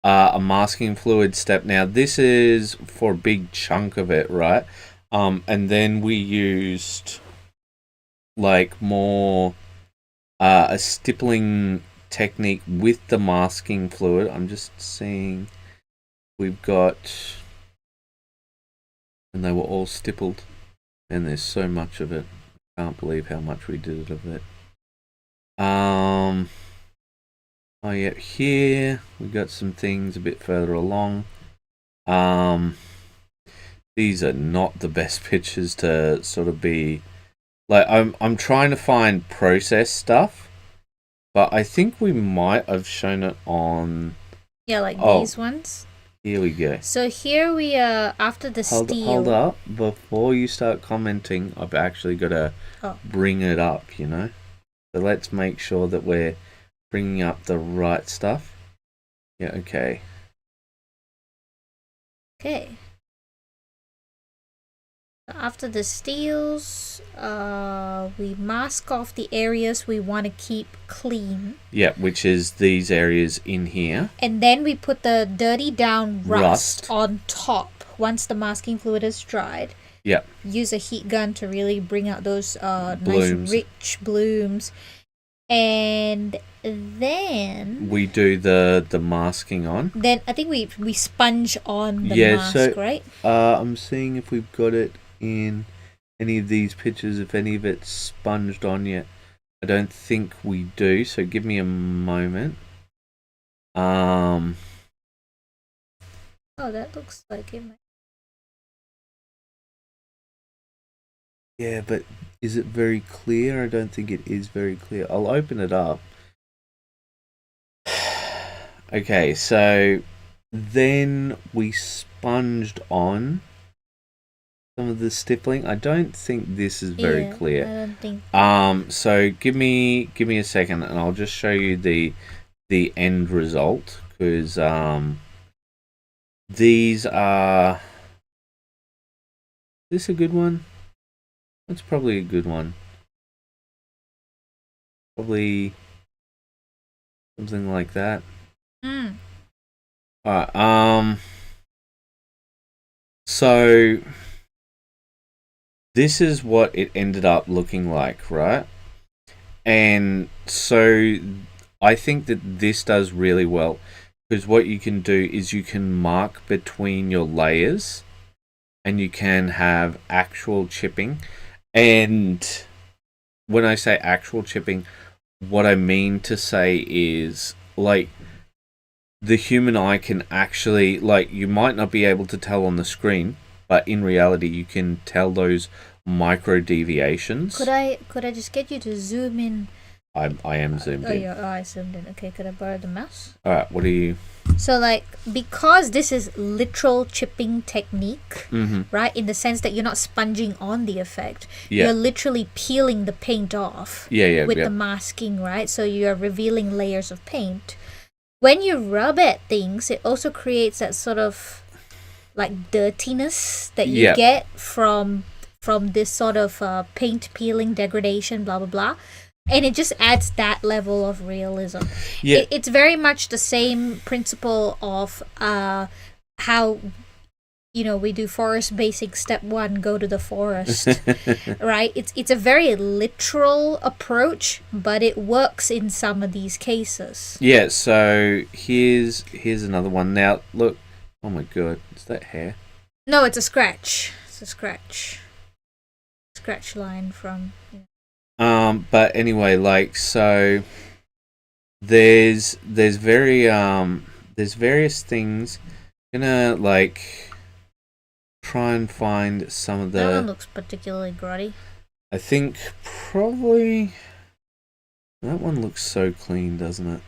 a masking fluid step. Now this is for a big chunk of it, right? And then we used like more a stippling technique with the masking fluid. I'm just seeing we've got, and they were all stippled, and there's so much of it. Can't believe how much we did of it. Oh yeah, here we got some things a bit further along. These are not the best pictures to sort of be like, I'm trying to find process stuff, but I think we might have shown it on, yeah, like these ones. Here we go. So here we after the steel. Hold up, before you start commenting, I've actually got to bring it up, you know. So let's make sure that we're bringing up the right stuff. Yeah, okay. Okay. After the steels, we mask off the areas we want to keep clean. Yeah, which is these areas in here. And then we put the dirty down rust on top once the masking fluid is dried. Yeah. Use a heat gun to really bring out those nice rich blooms. And then we do the masking on. Then I think we sponge on the mask, right? I'm seeing if we've got it in any of these pictures, if any of it's sponged on yet. I don't think we do, so give me a moment. Oh, that looks like it might. Yeah, but is it very clear? I don't think it is very clear. I'll open it up. Okay, so then we sponged on some of the stippling. I don't think this is very clear. I don't think. So give me a second, and I'll just show you the end result, because these are. Is this a good one? That's probably a good one. Probably something like that. Alright, so this is what it ended up looking like, right? And so I think that this does really well because what you can do is you can mark between your layers and you can have actual chipping. And when I say actual chipping, what I mean to say is like the human eye can actually, like, you might not be able to tell on the screen, but in reality you can tell those micro deviations. Could I just get you to zoom in? I am zoomed in. I zoomed in. Okay, could I borrow the mouse? Alright, what are you? So, like, because this is literal chipping technique, right? In the sense that you're not sponging on the effect. You're literally peeling the paint off with the masking, right? So you're revealing layers of paint. When you rub at things, it also creates that sort of like dirtiness that you get from this sort of paint peeling degradation, blah blah blah, and it just adds that level of realism. It's very much the same principle of how we do forest basic step 1, go to the forest. Right? It's a very literal approach, but it works in some of these cases. Yeah, so here's another one. Now look, oh my god, is that hair? No, it's a scratch. It's a scratch line from but anyway, like, so there's various things. Gonna like try and find some of the. That one looks particularly grotty. I think probably that one looks so clean, doesn't it?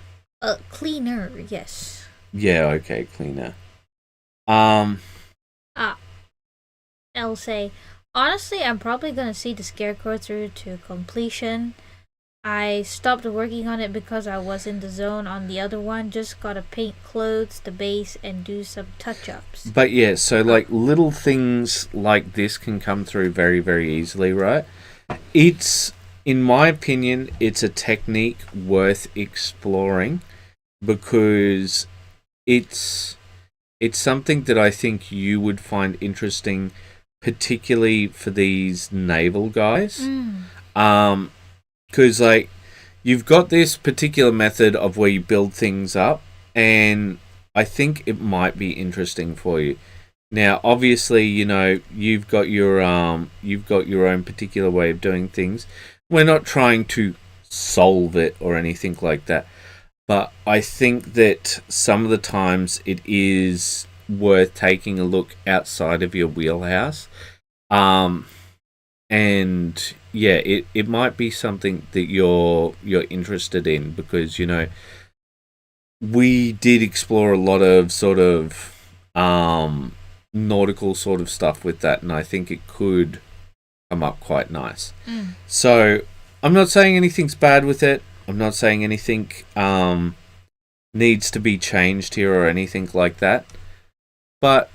Cleaner, yes. Yeah, okay, cleaner. I'll say, honestly, I'm probably gonna see the Scarecrow through to completion. I stopped working on it because I was in the zone on the other one. Just gotta paint clothes, the base, and do some touch-ups. But yeah, so like little things like this can come through very, very easily, right? It's, in my opinion, it's a technique worth exploring because it's something that I think you would find interesting, particularly for these naval guys. Because, like, you've got this particular method of where you build things up, and I think it might be interesting for you. Now, obviously, you've got your own particular way of doing things. We're not trying to solve it or anything like that, but I think that some of the times it is worth taking a look outside of your wheelhouse. And yeah, it might be something that you're interested in because we did explore a lot of sort of nautical sort of stuff with that, and I think it could come up quite nice. So I'm not saying anything's bad with it. I'm not saying anything needs to be changed here or anything like that. But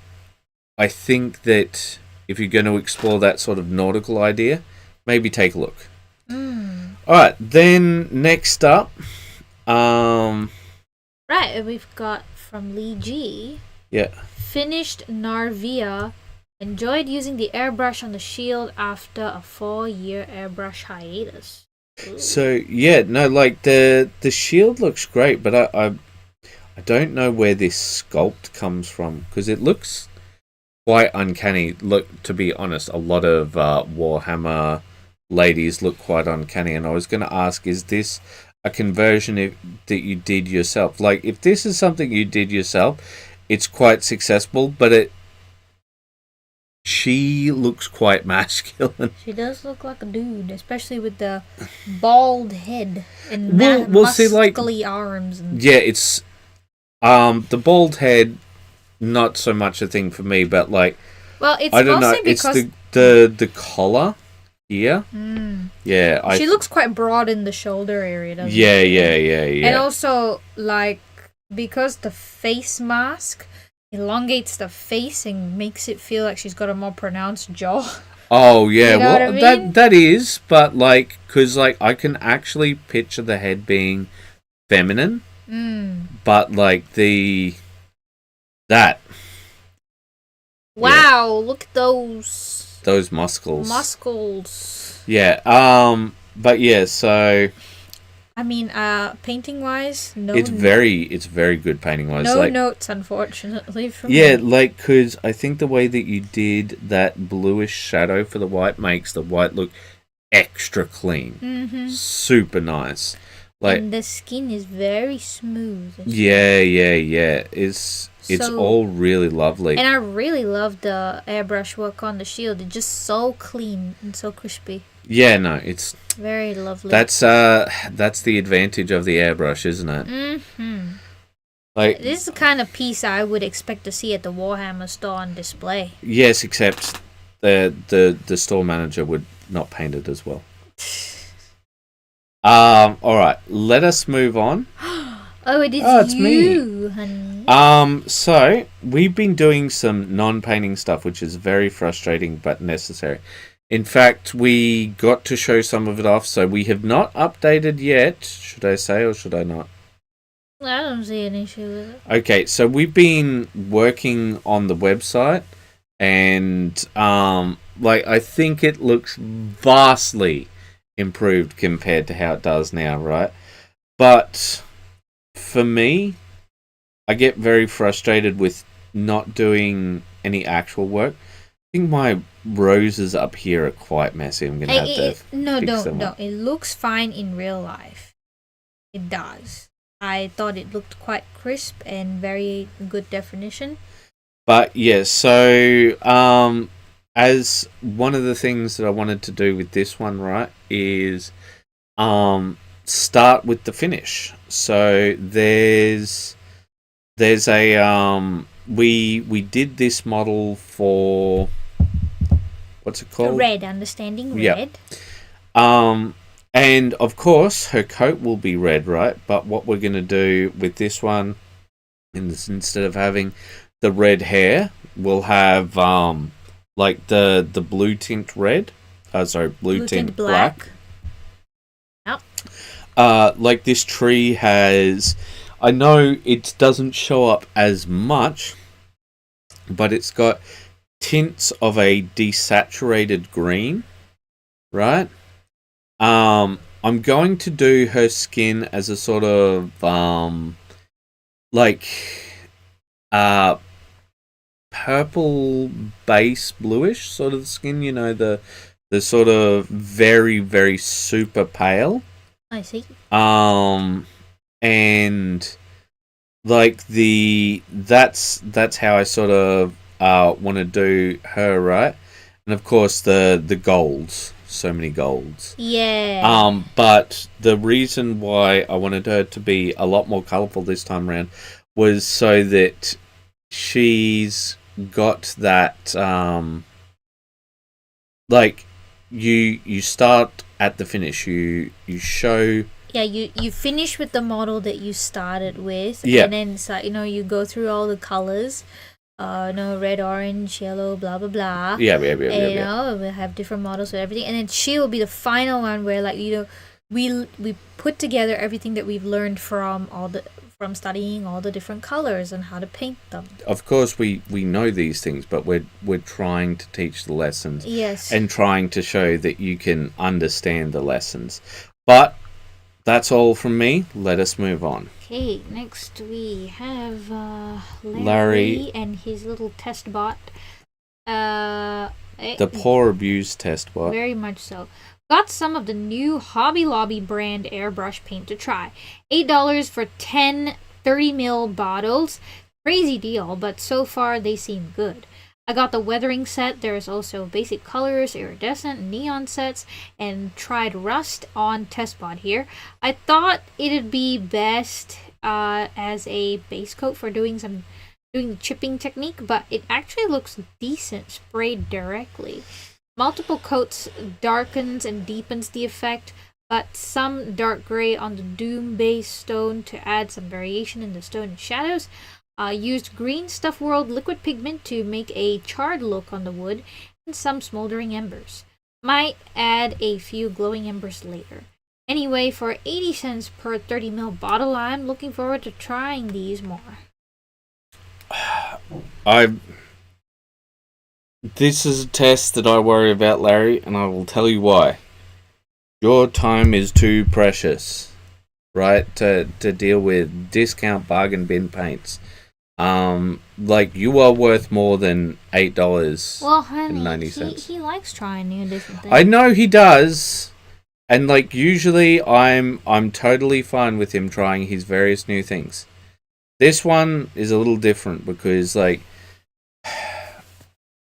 I think that if you're going to explore that sort of nautical idea, maybe take a look. Alright, then next up. Right, we've got from Lee G. Yeah. Finished Narvia. Enjoyed using the airbrush on the shield after a 4-year airbrush hiatus. Ooh. So, yeah, no, like, the shield looks great, but I don't know where this sculpt comes from, because it looks quite uncanny. Look, to be honest, a lot of Warhammer ladies look quite uncanny, and I was going to ask, is this a conversion that you did yourself? Like, if this is something you did yourself, it's quite successful, but she looks quite masculine. She does look like a dude, especially with the bald head and muscly arms. Yeah, it's the bald head, not so much a thing for me, but like, well, it's I don't know, because it's the collar here. Yeah, she looks quite broad in the shoulder area, doesn't she? Yeah. And also, like, because the face mask elongates the face and makes it feel like she's got a more pronounced jaw. Oh yeah, You know well what I mean? that is, but like, cause like I can actually picture the head being feminine, but like that Wow, look at those muscles. muscles. Yeah. But yeah. So I mean, painting wise, it's very good painting wise. no like, notes, unfortunately. From yeah, me. like, cause I think the way that you did that bluish shadow for the white makes the white look extra clean, super nice. Like, and the skin is very smooth. yeah. It's all really lovely. And I really love the airbrush work on the shield. It's just so clean and so crispy. Yeah, no, it's very lovely. That's the advantage of the airbrush, isn't it? Like, this is the kind of piece I would expect to see at the Warhammer store on display. Yes, except the store manager would not paint it as well. All right, let us move on. Oh, it's you, me. honey. So we've been doing some non-painting stuff, which is very frustrating but necessary. In fact, we got to show some of it off, so we have not updated yet. Should I say or should I not? I don't see an issue with it. Okay, so we've been working on the website, and I think it looks vastly improved compared to how it does now, right? But for me, I get very frustrated with not doing any actual work. I think my roses up here are quite messy. I'm gonna have to fix them up. It looks fine in real life. It does. I thought it looked quite crisp and very good definition. But yeah, so as one of the things that I wanted to do with this one, right, is start with the finish. So there's a we did this model for, what's it called? Red, understanding red. Yep. And of course her coat will be red, right? But what we're gonna do with this one is, instead of having the red hair, we'll have like the blue tint red. Blue tint black. Yep. Like this tree has, I know it doesn't show up as much, but it's got tints of a desaturated green, right? I'm going to do her skin as a sort of purple base bluish sort of skin, you know, the sort of very, very super pale. I see. And like that's how I sort of want to do her, right? And of course the golds. So many golds. Yeah. But the reason why I wanted her to be a lot more colourful this time around was so that she's got that like you start at the finish. You show. Yeah, you finish with the model that you started with, yeah. And then so, you go through all the colors. Red, orange, yellow, blah blah blah. Yeah. We'll have different models with everything, and then she will be the final one where, like, we put together everything that we've learned from studying all the different colors and how to paint them. Of course, we know these things, but we're trying to teach the lessons. Yes. And trying to show that you can understand the lessons. But that's all from me. Let us move on. Okay, next we have Larry and his little test bot. The poor abused test bot. Very much so. Got some of the new Hobby Lobby brand airbrush paint to try. $8 for 10 30ml bottles. Crazy deal, but so far they seem good. I got the weathering set. There's also basic colors, iridescent, neon sets, and tried rust on testbot here. I thought it'd be best as a base coat for doing the chipping technique, but it actually looks decent sprayed directly. Multiple coats darkens and deepens the effect. but some dark gray on the Doom base stone to add some variation in the stone and shadows. Used green Stuff World liquid pigment to make a charred look on the wood, and some smoldering embers. Might add a few glowing embers later. Anyway, for 80 cents per 30ml bottle, I'm looking forward to trying these more. This is a test that I worry about, Larry, and I will tell you why. Your time is too precious, right, to deal with discount bargain bin paints. Like, you are worth more than $8. Well, honey, he likes trying new different things. I know he does, and like usually, I'm totally fine with him trying his various new things. This one is a little different because, like,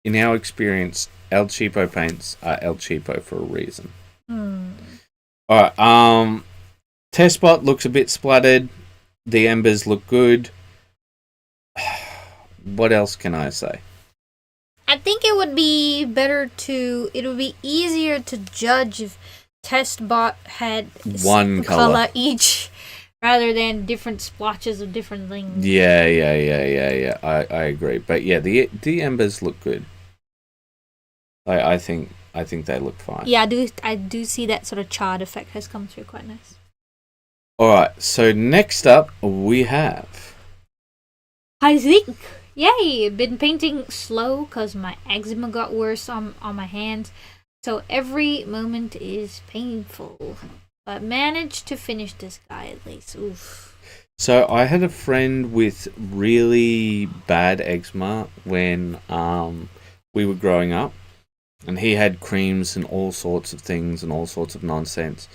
in our experience, El Cheapo paints are El Cheapo for a reason. Alright, test spot looks a bit splattered. The embers look good. What else can I say? I think it would be easier to judge if Testbot had one color each rather than different splotches of different things. Yeah. I agree. But yeah, the embers look good. I think they look fine. Yeah, I do see that sort of charred effect has come through quite nice. Alright, so next up we have Hazik. Yay! Been painting slow because my eczema got worse on my hands. So every moment is painful. But managed to finish this guy at least. Oof. So I had a friend with really bad eczema when we were growing up. And he had creams and all sorts of things and all sorts of nonsense.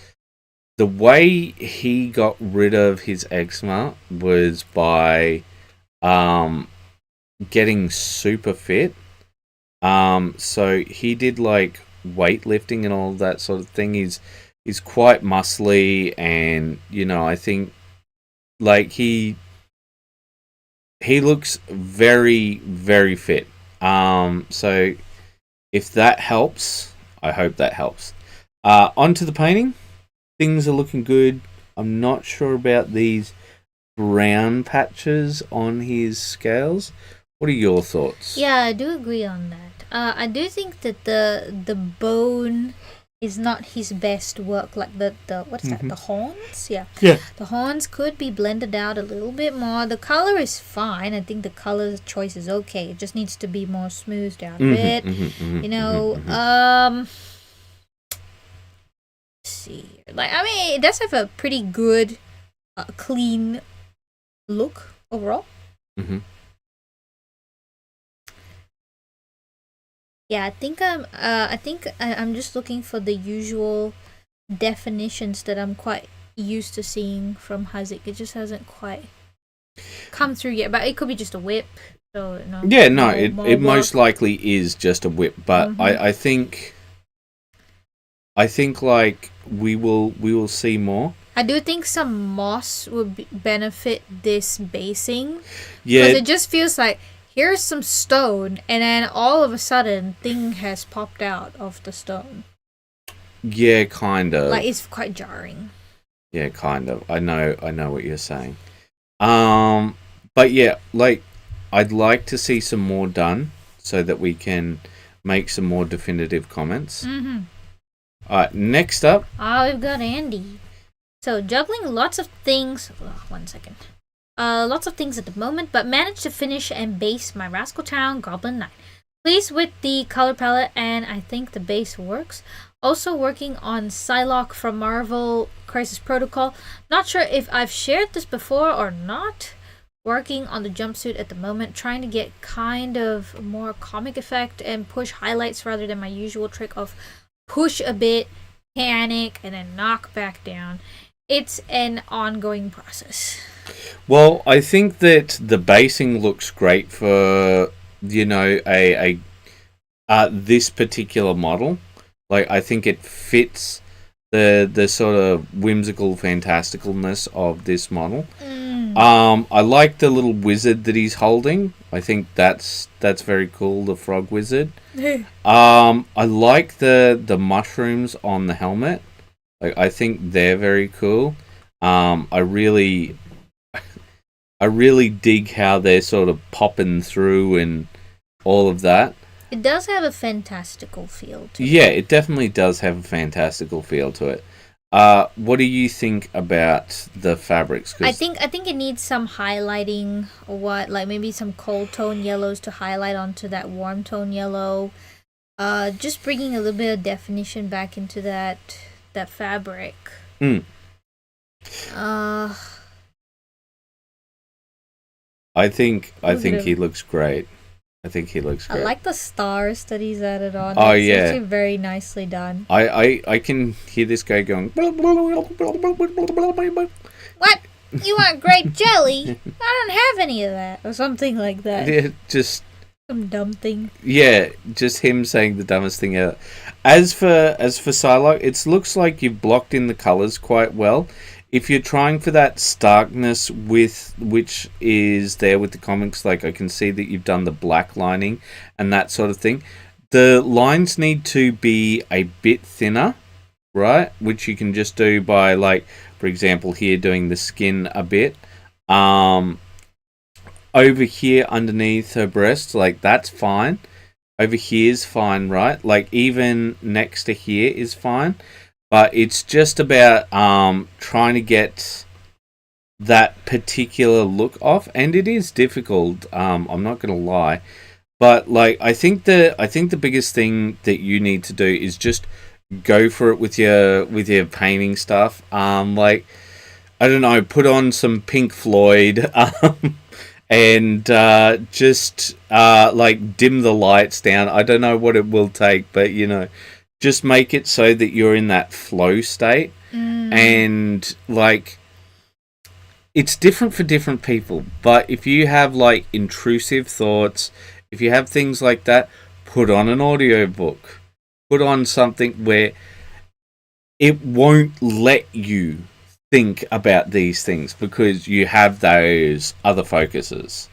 The way he got rid of his eczema was by getting super fit. So he did like weightlifting and all that sort of thing. He's quite muscly, and I think like he looks very, very fit. So if that helps, I hope that helps. Onto the painting. Things are looking good. I'm not sure about these brown patches on his scales. What are your thoughts? Yeah, I do agree on that. I do think that the bone is not his best work. Like the what's that? The horns? Yeah. The horns could be blended out a little bit more. The color is fine. I think the color choice is okay. It just needs to be more smoothed out a bit. Let's see. Like, I mean, it does have a pretty good, clean look overall. Yeah, I think I'm just looking for the usual definitions that I'm quite used to seeing from Hazik. It just hasn't quite come through yet, but it could be just a whip. So it most likely is just a whip, but I think like we will see more. I do think some moss would benefit this basing. Yeah, because it just feels like, here's some stone, and then all of a sudden, thing has popped out of the stone. Yeah, kind of. Like, it's quite jarring. Yeah, kind of. I know what you're saying. But yeah, like, I'd like to see some more done so that we can make some more definitive comments. Alright, next up. We've got Andy. So, juggling lots of things. One second. Lots of things at the moment, but managed to finish and base my Rascal Town Goblin Knight. Pleased with the color palette, and I think the base works. Also working on Psylocke from Marvel Crisis Protocol. Not sure if I've shared this before or not. Working on the jumpsuit at the moment, trying to get kind of more comic effect and push highlights rather than my usual trick of push a bit, panic, and then knock back down. It's an ongoing process. Well, I think that the basing looks great for this particular model. Like, I think it fits the sort of whimsical fantasticalness of this model. I like the little wizard that he's holding. I think that's very cool, the frog wizard. I like the mushrooms on the helmet. Like I think they're very cool. I really dig how they're sort of popping through and all of that. It does have a fantastical feel to it. Yeah, it definitely does have a fantastical feel to it. What do you think about the fabrics? 'Cause I think it needs some highlighting, or what, like maybe some cold tone yellows to highlight onto that warm tone yellow. Just bringing a little bit of definition back into that fabric. I think he looks great. I think he looks great. I like the stars that he's added on. Oh, it's yeah. actually very nicely done. I can hear this guy going. What? You want grape jelly? I don't have any of that, or something like that. Yeah, just some dumb thing. Yeah, just him saying the dumbest thing ever. As for Psylocke, it looks like you've blocked in the colors quite well. If you're trying for that starkness which is there with the comics, like I can see that you've done the black lining and that sort of thing. The lines need to be a bit thinner, right? Which you can just do by, like, for example, here doing the skin a bit. Over here underneath her breast, like that's fine. Over here is fine, right? Like even next to here is fine. But it's just about trying to get that particular look off, and it is difficult. I'm not gonna lie, but like I think the biggest thing that you need to do is just go for it with your painting stuff. Like I don't know, put on some Pink Floyd, and just like dim the lights down. I don't know what it will take, but you know. Just make it so that you're in that flow state. And like it's different for different people, but if you have like intrusive thoughts, if you have things like that, put on an audiobook, put on something where it won't let you think about these things because you have those other focuses.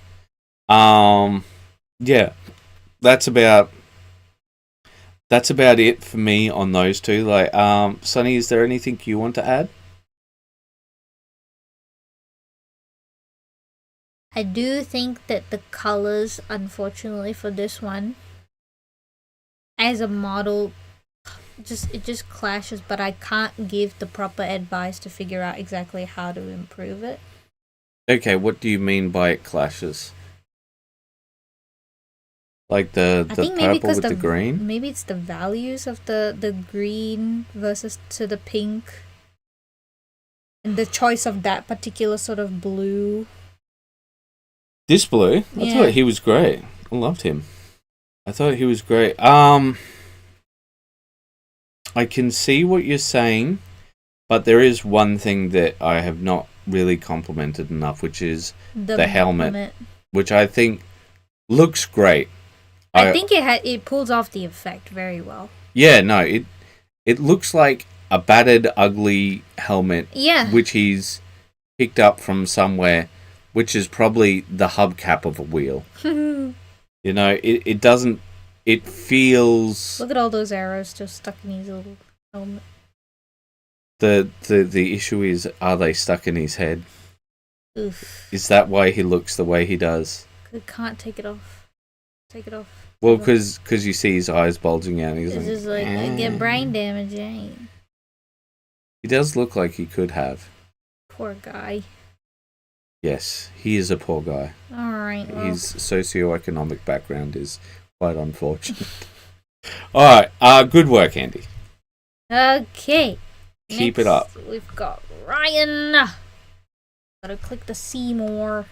Yeah, that's about it for me on those two. Like, Sonny, is there anything you want to add? I do think that the colors, unfortunately for this one, as a model, it just clashes, but I can't give the proper advice to figure out exactly how to improve it. Okay, what do you mean by it clashes? Like the purple with the green? Maybe it's the values of the green versus to the pink. And the choice of that particular sort of blue. This blue? I thought he was great. I loved him. I thought he was great. I can see what you're saying, but there is one thing that I have not really complimented enough, which is the helmet. Which I think looks great. I think it pulls off the effect very well. Yeah, no, it looks like a battered, ugly helmet. Yeah. Which he's picked up from somewhere, which is probably the hubcap of a wheel. You know, it doesn't. It feels. Look at all those arrows just stuck in his little helmet. The issue is, are they stuck in his head? Oof. Is that why he looks the way he does? I can't take it off. Take it off. Well, because you see his eyes bulging out. He's just like I get brain damage. Ain't. He does look like he could have. Poor guy. Yes, he is a poor guy. All right. Well. His socioeconomic background is quite unfortunate. All right. Good work, Andy. Okay. Keep it up. We've got Ryan. Gotta click the see more.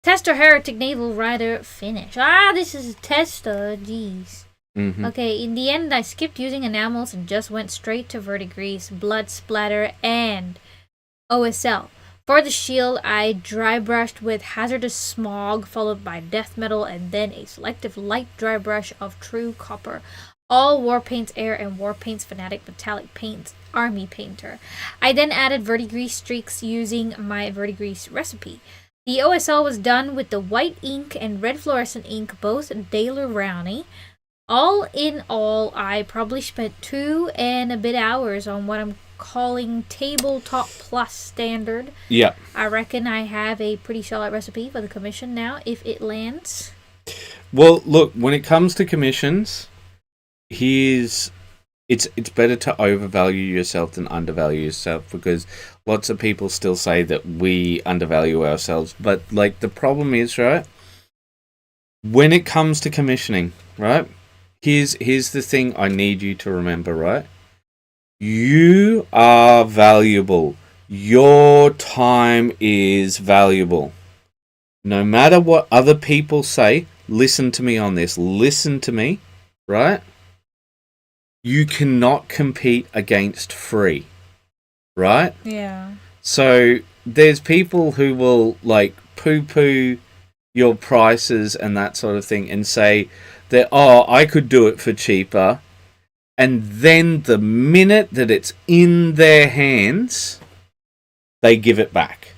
Tester Heretic Naval Rider finish. This is Tester. Jeez. Mm-hmm. Okay, in the end, I skipped using enamels and just went straight to verdigris, blood splatter, and OSL. For the shield, I dry brushed with Hazardous Smog, followed by Death Metal, and then a selective light dry brush of True Copper. All Warpaint's Air and Warpaint's Fanatic Metallic Paints Army Painter. I then added verdigris streaks using my verdigris recipe. The OSL was done with the white ink and red fluorescent ink, both Daler Rowney. all in all, I probably spent 2 and a bit hours on what I'm calling tabletop plus standard. Yeah. I reckon I have a pretty solid recipe for the commission now if it lands. Well, look, when it comes to commissions, it's better to overvalue yourself than undervalue yourself, because lots of people still say that we undervalue ourselves. But like the problem is, right, when it comes to commissioning, right, here's the thing I need you to remember, right? You are valuable. Your time is valuable. No matter what other people say, listen to me on this. Listen to me, right? You cannot compete against free, right? Yeah. So there's people who will like poo-poo your prices and that sort of thing and say that, oh, I could do it for cheaper. And then the minute that it's in their hands, they give it back.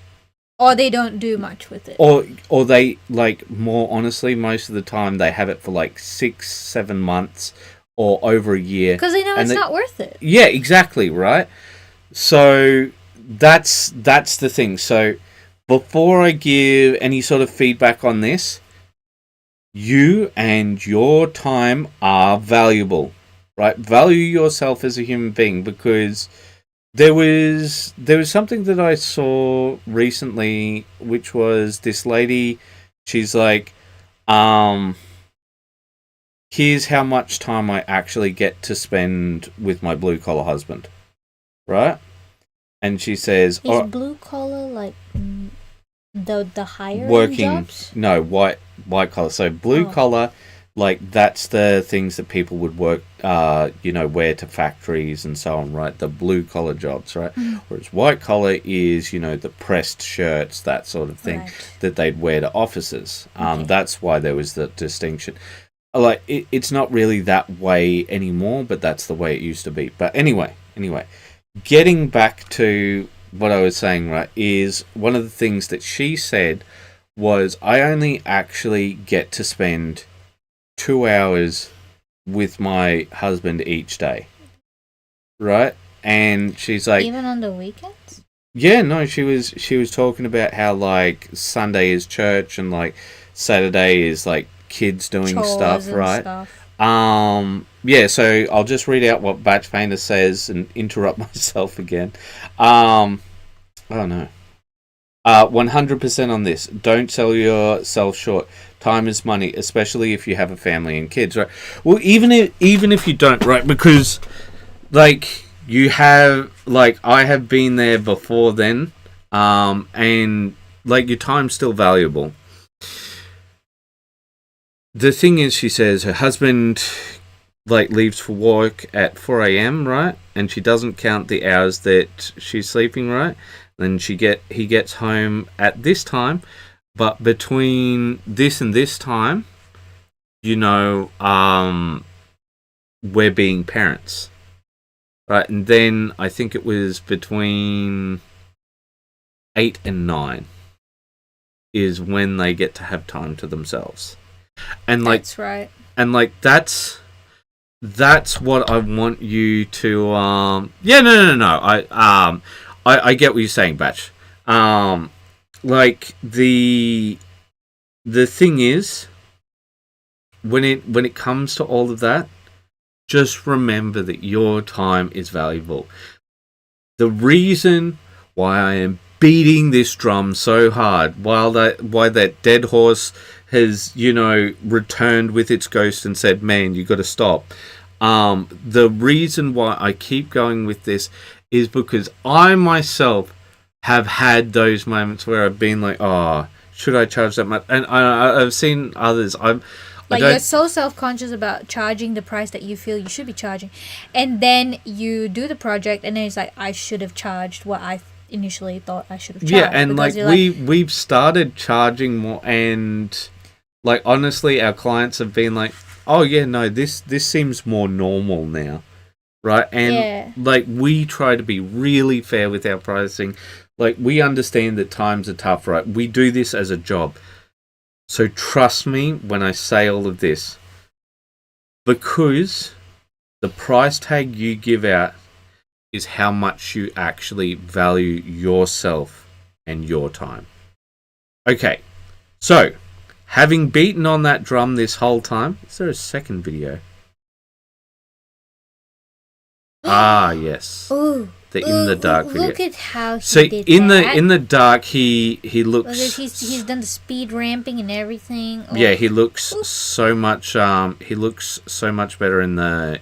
Or they don't do much with it. Or they, like, more honestly, most of the time they have it for like 6-7 months or over a year. Because they know it's not worth it. Yeah, exactly, right? So that's the thing. So before I give any sort of feedback on this, you and your time are valuable, right? Value yourself as a human being, because there was something that I saw recently, which was this lady. She's like, here's how much time I actually get to spend with my blue collar husband, right? And she says, is blue collar like the higher working jobs? No, white collar. So blue collar, like that's the things that people would work wear to factories and so on, right? The blue collar jobs, right? Whereas white collar is, the pressed shirts, that sort of thing, that they'd wear to offices. That's why there was the distinction. Like it's not really that way anymore, but that's the way it used to be. But anyway, getting back to what I was saying, right, is one of the things that she said was, I only actually get to spend 2 hours with my husband each day, right? And she's like, even on the weekends? Yeah, no, she was talking about how like Sunday is church and like Saturday is like kids doing chores stuff, and right? Stuff. Yeah, so I'll just read out what Batch Painter says and interrupt myself again. Oh no. 100% on this. Don't sell yourself short. Time is money, especially if you have a family and kids, right? Well, even if you don't, right? Because like you have, like I have been there before then, and like your time's still valuable. The thing is, she says her husband like leaves for work at 4 a.m, right? And she doesn't count the hours that she's sleeping, right? Then he gets home at this time, but between this and this time, we're being parents, right? And then I think it was between 8 and 9 is when they get to have time to themselves. And like that's right. And like that's what I want you to no. I get what you're saying, Batch. Like the thing is, when it comes to all of that, just remember that your time is valuable. The reason why I am beating this drum so hard, why that dead horse has, returned with its ghost and said, man, you got to stop. The reason why I keep going with this is because I myself have had those moments where I've been like, oh, should I charge that much? And I've seen others. You're so self-conscious about charging the price that you feel you should be charging. And then you do the project and then it's like, I should have charged what I initially thought I should have charged. Yeah, and like we've started charging more, and like honestly our clients have been like, oh yeah, no, this seems more normal now. Right? And like we try to be really fair with our pricing. Like we understand that times are tough, right? We do this as a job. So trust me when I say all of this. because the price tag you give out is how much you actually value yourself and your time. Okay, so having beaten on that drum this whole time, is there a second video? Yes. Ooh, the in the dark video. Look at how he did in that. in the dark he looks. He's done the speed ramping and everything. Oh. Yeah, he looks so much. He looks so much better in the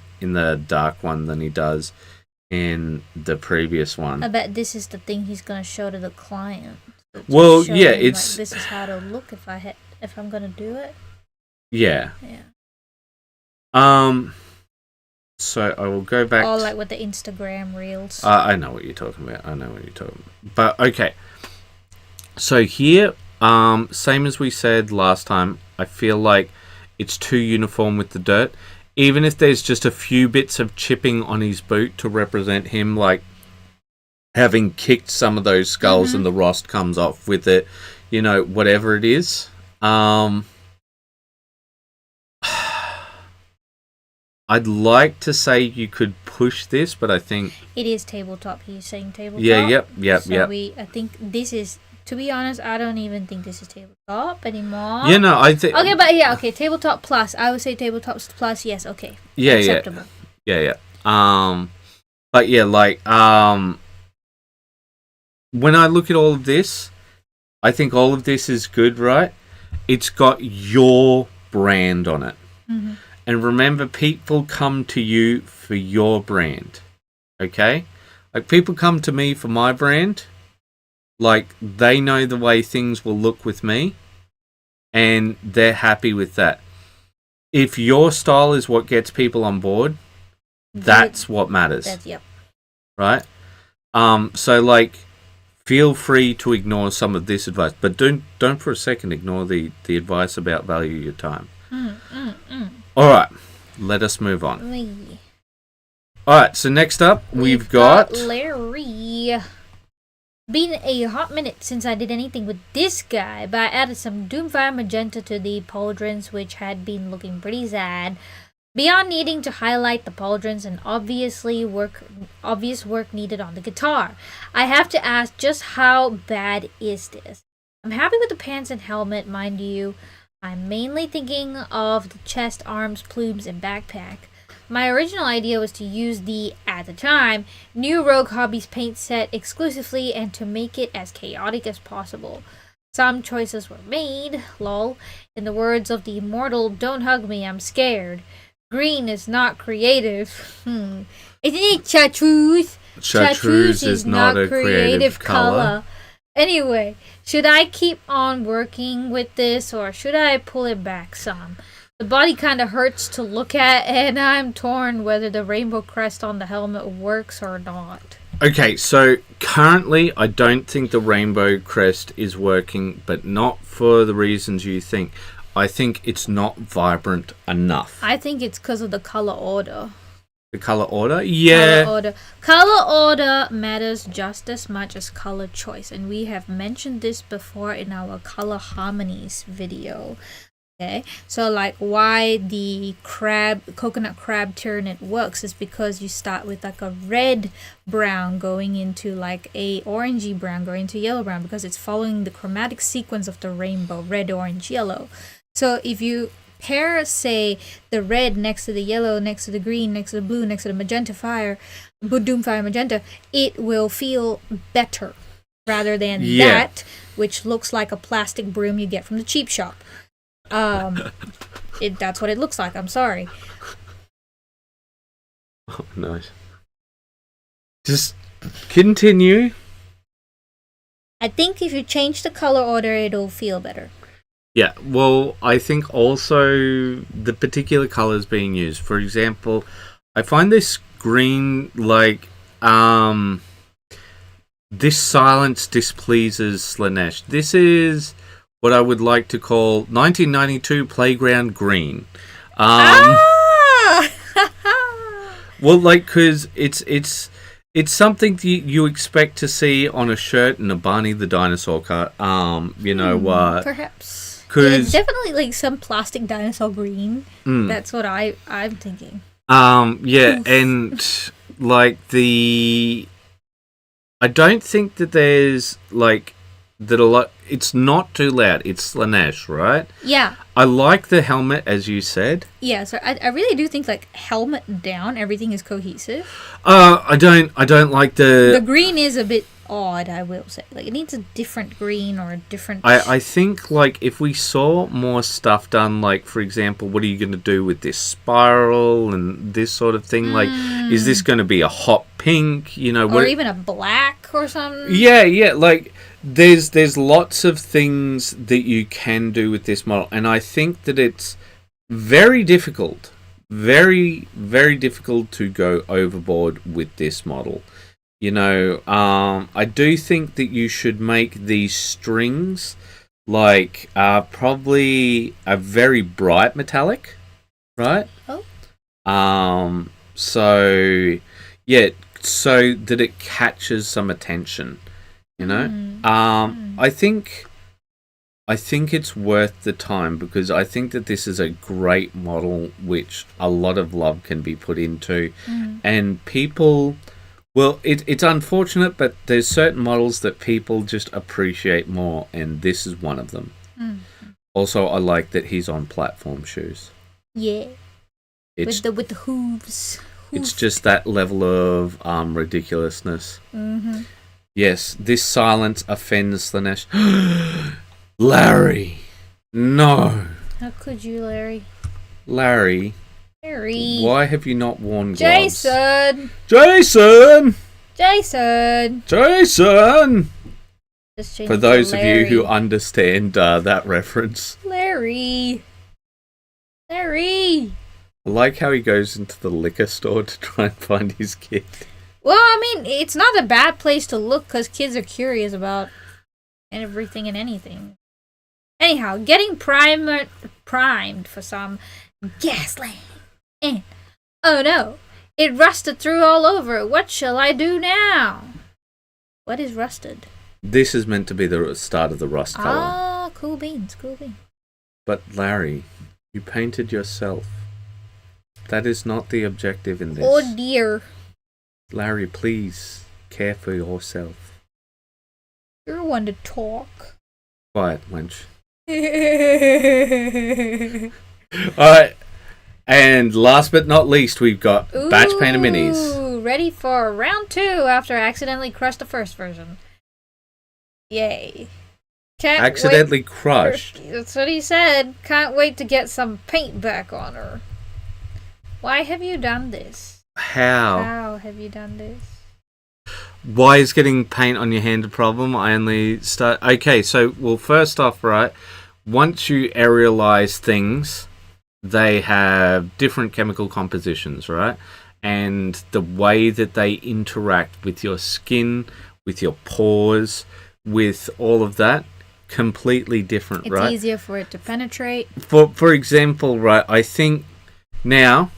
dark one than he does in the previous one. I bet this is the thing he's gonna show to the client. Well, yeah, it's like, this is how to look if I'm gonna do it. Yeah. Yeah. So I will go back. Oh, like with the Instagram reels. I know what you're talking about. But okay. So here, same as we said last time, I feel like it's too uniform with the dirt. Even if there's just a few bits of chipping on his boot to represent him, like having kicked some of those skulls and the rust comes off with it, whatever it is. I'd like to say you could push this, but I think it is tabletop. He's saying tabletop. Yeah, yep. I think this is. To be honest, I don't even think this is tabletop anymore. I think. Okay, but tabletop plus. I would say tabletop plus. Yes, okay. Yeah, acceptable. Yeah. But yeah, like when I look at all of this, I think all of this is good, right? It's got your brand on it. Mm-hmm. And remember, people come to you for your brand, okay? Like, people come to me for my brand. Like, they know the way things will look with me, and they're happy with that. If your style is what gets people on board, that's what matters. Yep. Right? So, like, feel free to ignore some of this advice, but don't for a second ignore the advice about value your time. All right, let us move on. All right, so next up, we've got Larry. Been a hot minute since I did anything with this guy, but I added some Doomfire Magenta to the pauldrons, which had been looking pretty sad. Beyond needing to highlight the pauldrons and obvious work needed on the guitar, I have to ask, just how bad is this? I'm happy with the pants and helmet, mind you. I'm mainly thinking of the chest, arms, plumes, and backpack. My original idea was to use the, at the time, new Rogue Hobbies paint set exclusively and to make it as chaotic as possible. Some choices were made, lol. In the words of the immortal, "Don't hug me, I'm scared." Green is not creative. Isn't it, Chartreuse? Chartreuse is not a creative color. Anyway, should I keep on working with this or should I pull it back some? The body kind of hurts to look at and I'm torn whether the rainbow crest on the helmet works or not. Okay, so currently I don't think the rainbow crest is working, but not for the reasons you think. I think it's not vibrant enough. I think it's because of the color order. The color order? Yeah. Color order matters just as much as color choice. And we have mentioned this before in our color harmonies video. Okay, so like why the coconut crab turnip works is because you start with like a red brown going into like a orangey brown going into yellow brown because it's following the chromatic sequence of the rainbow, red, orange, yellow. So if you pair, say, the red next to the yellow, next to the green, next to the blue, next to the magenta fire, Doomfire Magenta, it will feel better rather than that, which looks like a plastic broom you get from the cheap shop. That's what it looks like. I'm sorry. Oh, nice. Just continue. I think if you change the color order, it'll feel better. Yeah, well, I think also the particular colors being used. For example, I find this green like this silence displeases Slanesh. This is what I would like to call 1992 playground green. Well, like, because it's something you expect to see on a shirt and a Barney the Dinosaur cut. Perhaps. It's definitely like some plastic dinosaur green. That's what I'm thinking. Yeah, and like I don't think that there's like that a lot. It's not too loud. It's Slanesh, right? Yeah. I like the helmet, as you said. Yeah, so I really do think like helmet down, everything is cohesive. I don't like The green is a bit odd, I will say. Like it needs a different green or a different. I think like if we saw more stuff done, like for example, what are you going to do with this spiral and this sort of thing? Like, is this going to be a hot pink? You know, or even a black or something? Yeah. Like there's lots of things that you can do with this model, and I think that it's very difficult, very difficult to go overboard with this model. You know, I do think that you should make these strings like probably a very bright metallic, right? Oh. So yeah, so that it catches some attention. You know, I think it's worth the time because I think that this is a great model which a lot of love can be put into, and people. Well, it's unfortunate, but there's certain models that people just appreciate more, and this is one of them. Also, I like that he's on platform shoes. Yeah. With the hooves. It's just that level of ridiculousness. Yes, this silence offends Slanesh. Larry! No! How could you, Larry? Larry, why have you not worn gloves? Jason! For those of you who understand that reference. Larry! I like how he goes into the liquor store to try and find his kid. Well, I mean, it's not a bad place to look because kids are curious about everything and anything. Anyhow, getting primed for some gaslight. And, oh no, it rusted through all over. What shall I do now? What is rusted? This is meant to be the start of the rust color. Ah, cool beans. But Larry, you painted yourself. That is not the objective in this. Oh dear. Larry, please care for yourself. You're one to talk. Quiet, wench. Alright. And last but not least, we've got Batch Painter Minis. Ready for round 2 after I accidentally crushed the first version. Yay. Accidentally crushed? That's what he said. Can't wait to get some paint back on her. Why have you done this? How have you done this? Why is getting paint on your hand a problem? I only start... Okay, so, well, first off, right, once you aerialize things, they have different chemical compositions, right? And the way that they interact with your skin, with your pores, with all of that, completely different, right? It's easier for it to penetrate. For example, right, I think now...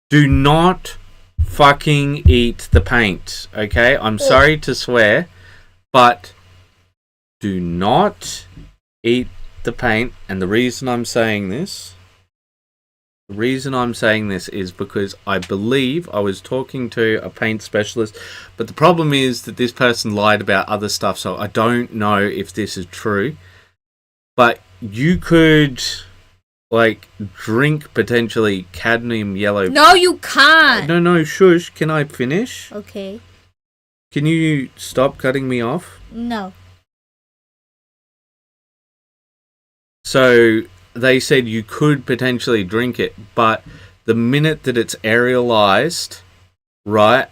Do not fucking eat the paint, okay? I'm sorry to swear, but do not eat the paint. And the reason I'm saying this is because I believe I was talking to a paint specialist, but the problem is that this person lied about other stuff, so I don't know if this is true. But you could... like, drink potentially cadmium yellow... No, you can't! No, shush. Can I finish? Okay. Can you stop cutting me off? No. So, they said you could potentially drink it, but the minute that it's aerialized, right,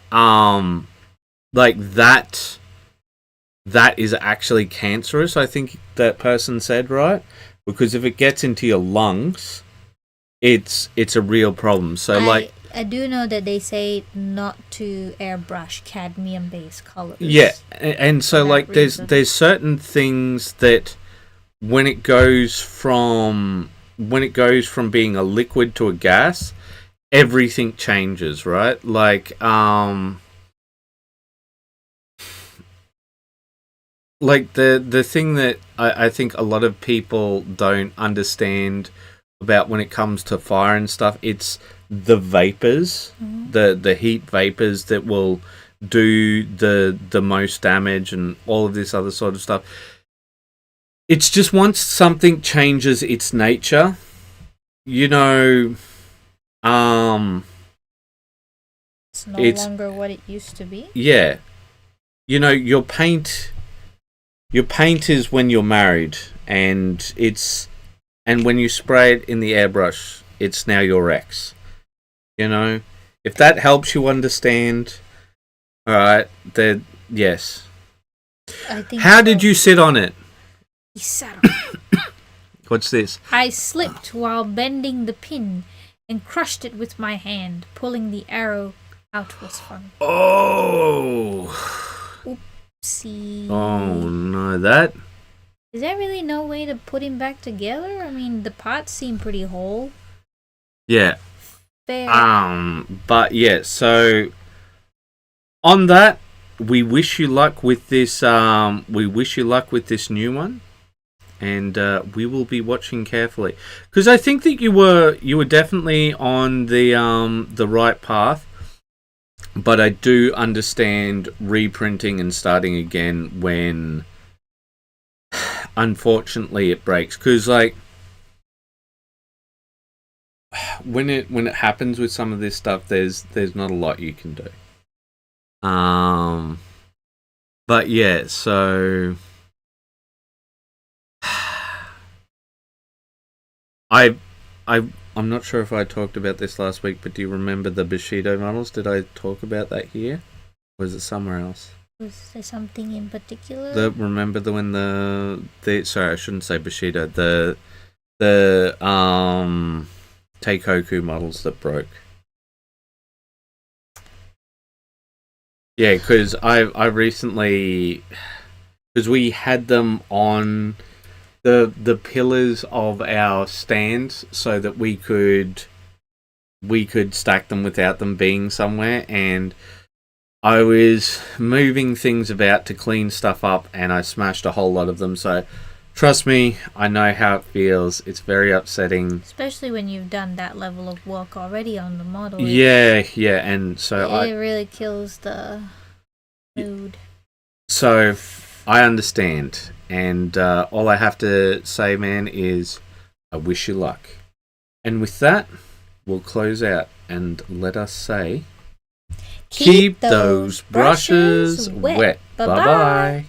like, that is actually cancerous, I think that person said, right? Because if it gets into your lungs, it's a real problem. So I do know that they say not to airbrush cadmium-based colors. Yeah, and so like there's certain things that when it goes from being a liquid to a gas, everything changes, right? Like like the thing that I think a lot of people don't understand about when it comes to fire and stuff, it's the vapors, the heat vapors that will do the most damage and all of this other sort of stuff. It's just once something changes its nature, you know, It's no longer what it used to be. Yeah. You know, your paint is when you're married, and when you spray it in the airbrush, it's now your ex. You know, if that helps you understand, all right, then yes. I think. How did you sit on it? He sat on it. What's this? I slipped while bending the pin and crushed it with my hand. Pulling the arrow out was fun. Oh. See. Oh no, that. Is there really no way to put him back together? I mean, the parts seem pretty whole. Yeah. Fair. But yeah, so on that, we wish you luck with this. We wish you luck with this new one, and we will be watching carefully because I think that you were definitely on the right path. But I do understand reprinting and starting again when, unfortunately, it breaks. Because like when it happens with some of this stuff, there's not a lot you can do. But yeah, so I'm not sure if I talked about this last week, but do you remember the Bushido models? Did I talk about that here? Or was it somewhere else? Was there something in particular? Remember when the sorry, I shouldn't say Bushido. The Teikoku models that broke. Yeah, because I recently, because we had them on the pillars of our stands so that we could stack them without them being somewhere, and I was moving things about to clean stuff up and I smashed a whole lot of them. So trust me, I know how it feels. It's very upsetting, especially when you've done that level of work already on the model. Yeah, and so it really kills the mood. So I understand. And all I have to say, man, is I wish you luck. And with that, we'll close out and let us say, keep those brushes wet. Bye-bye.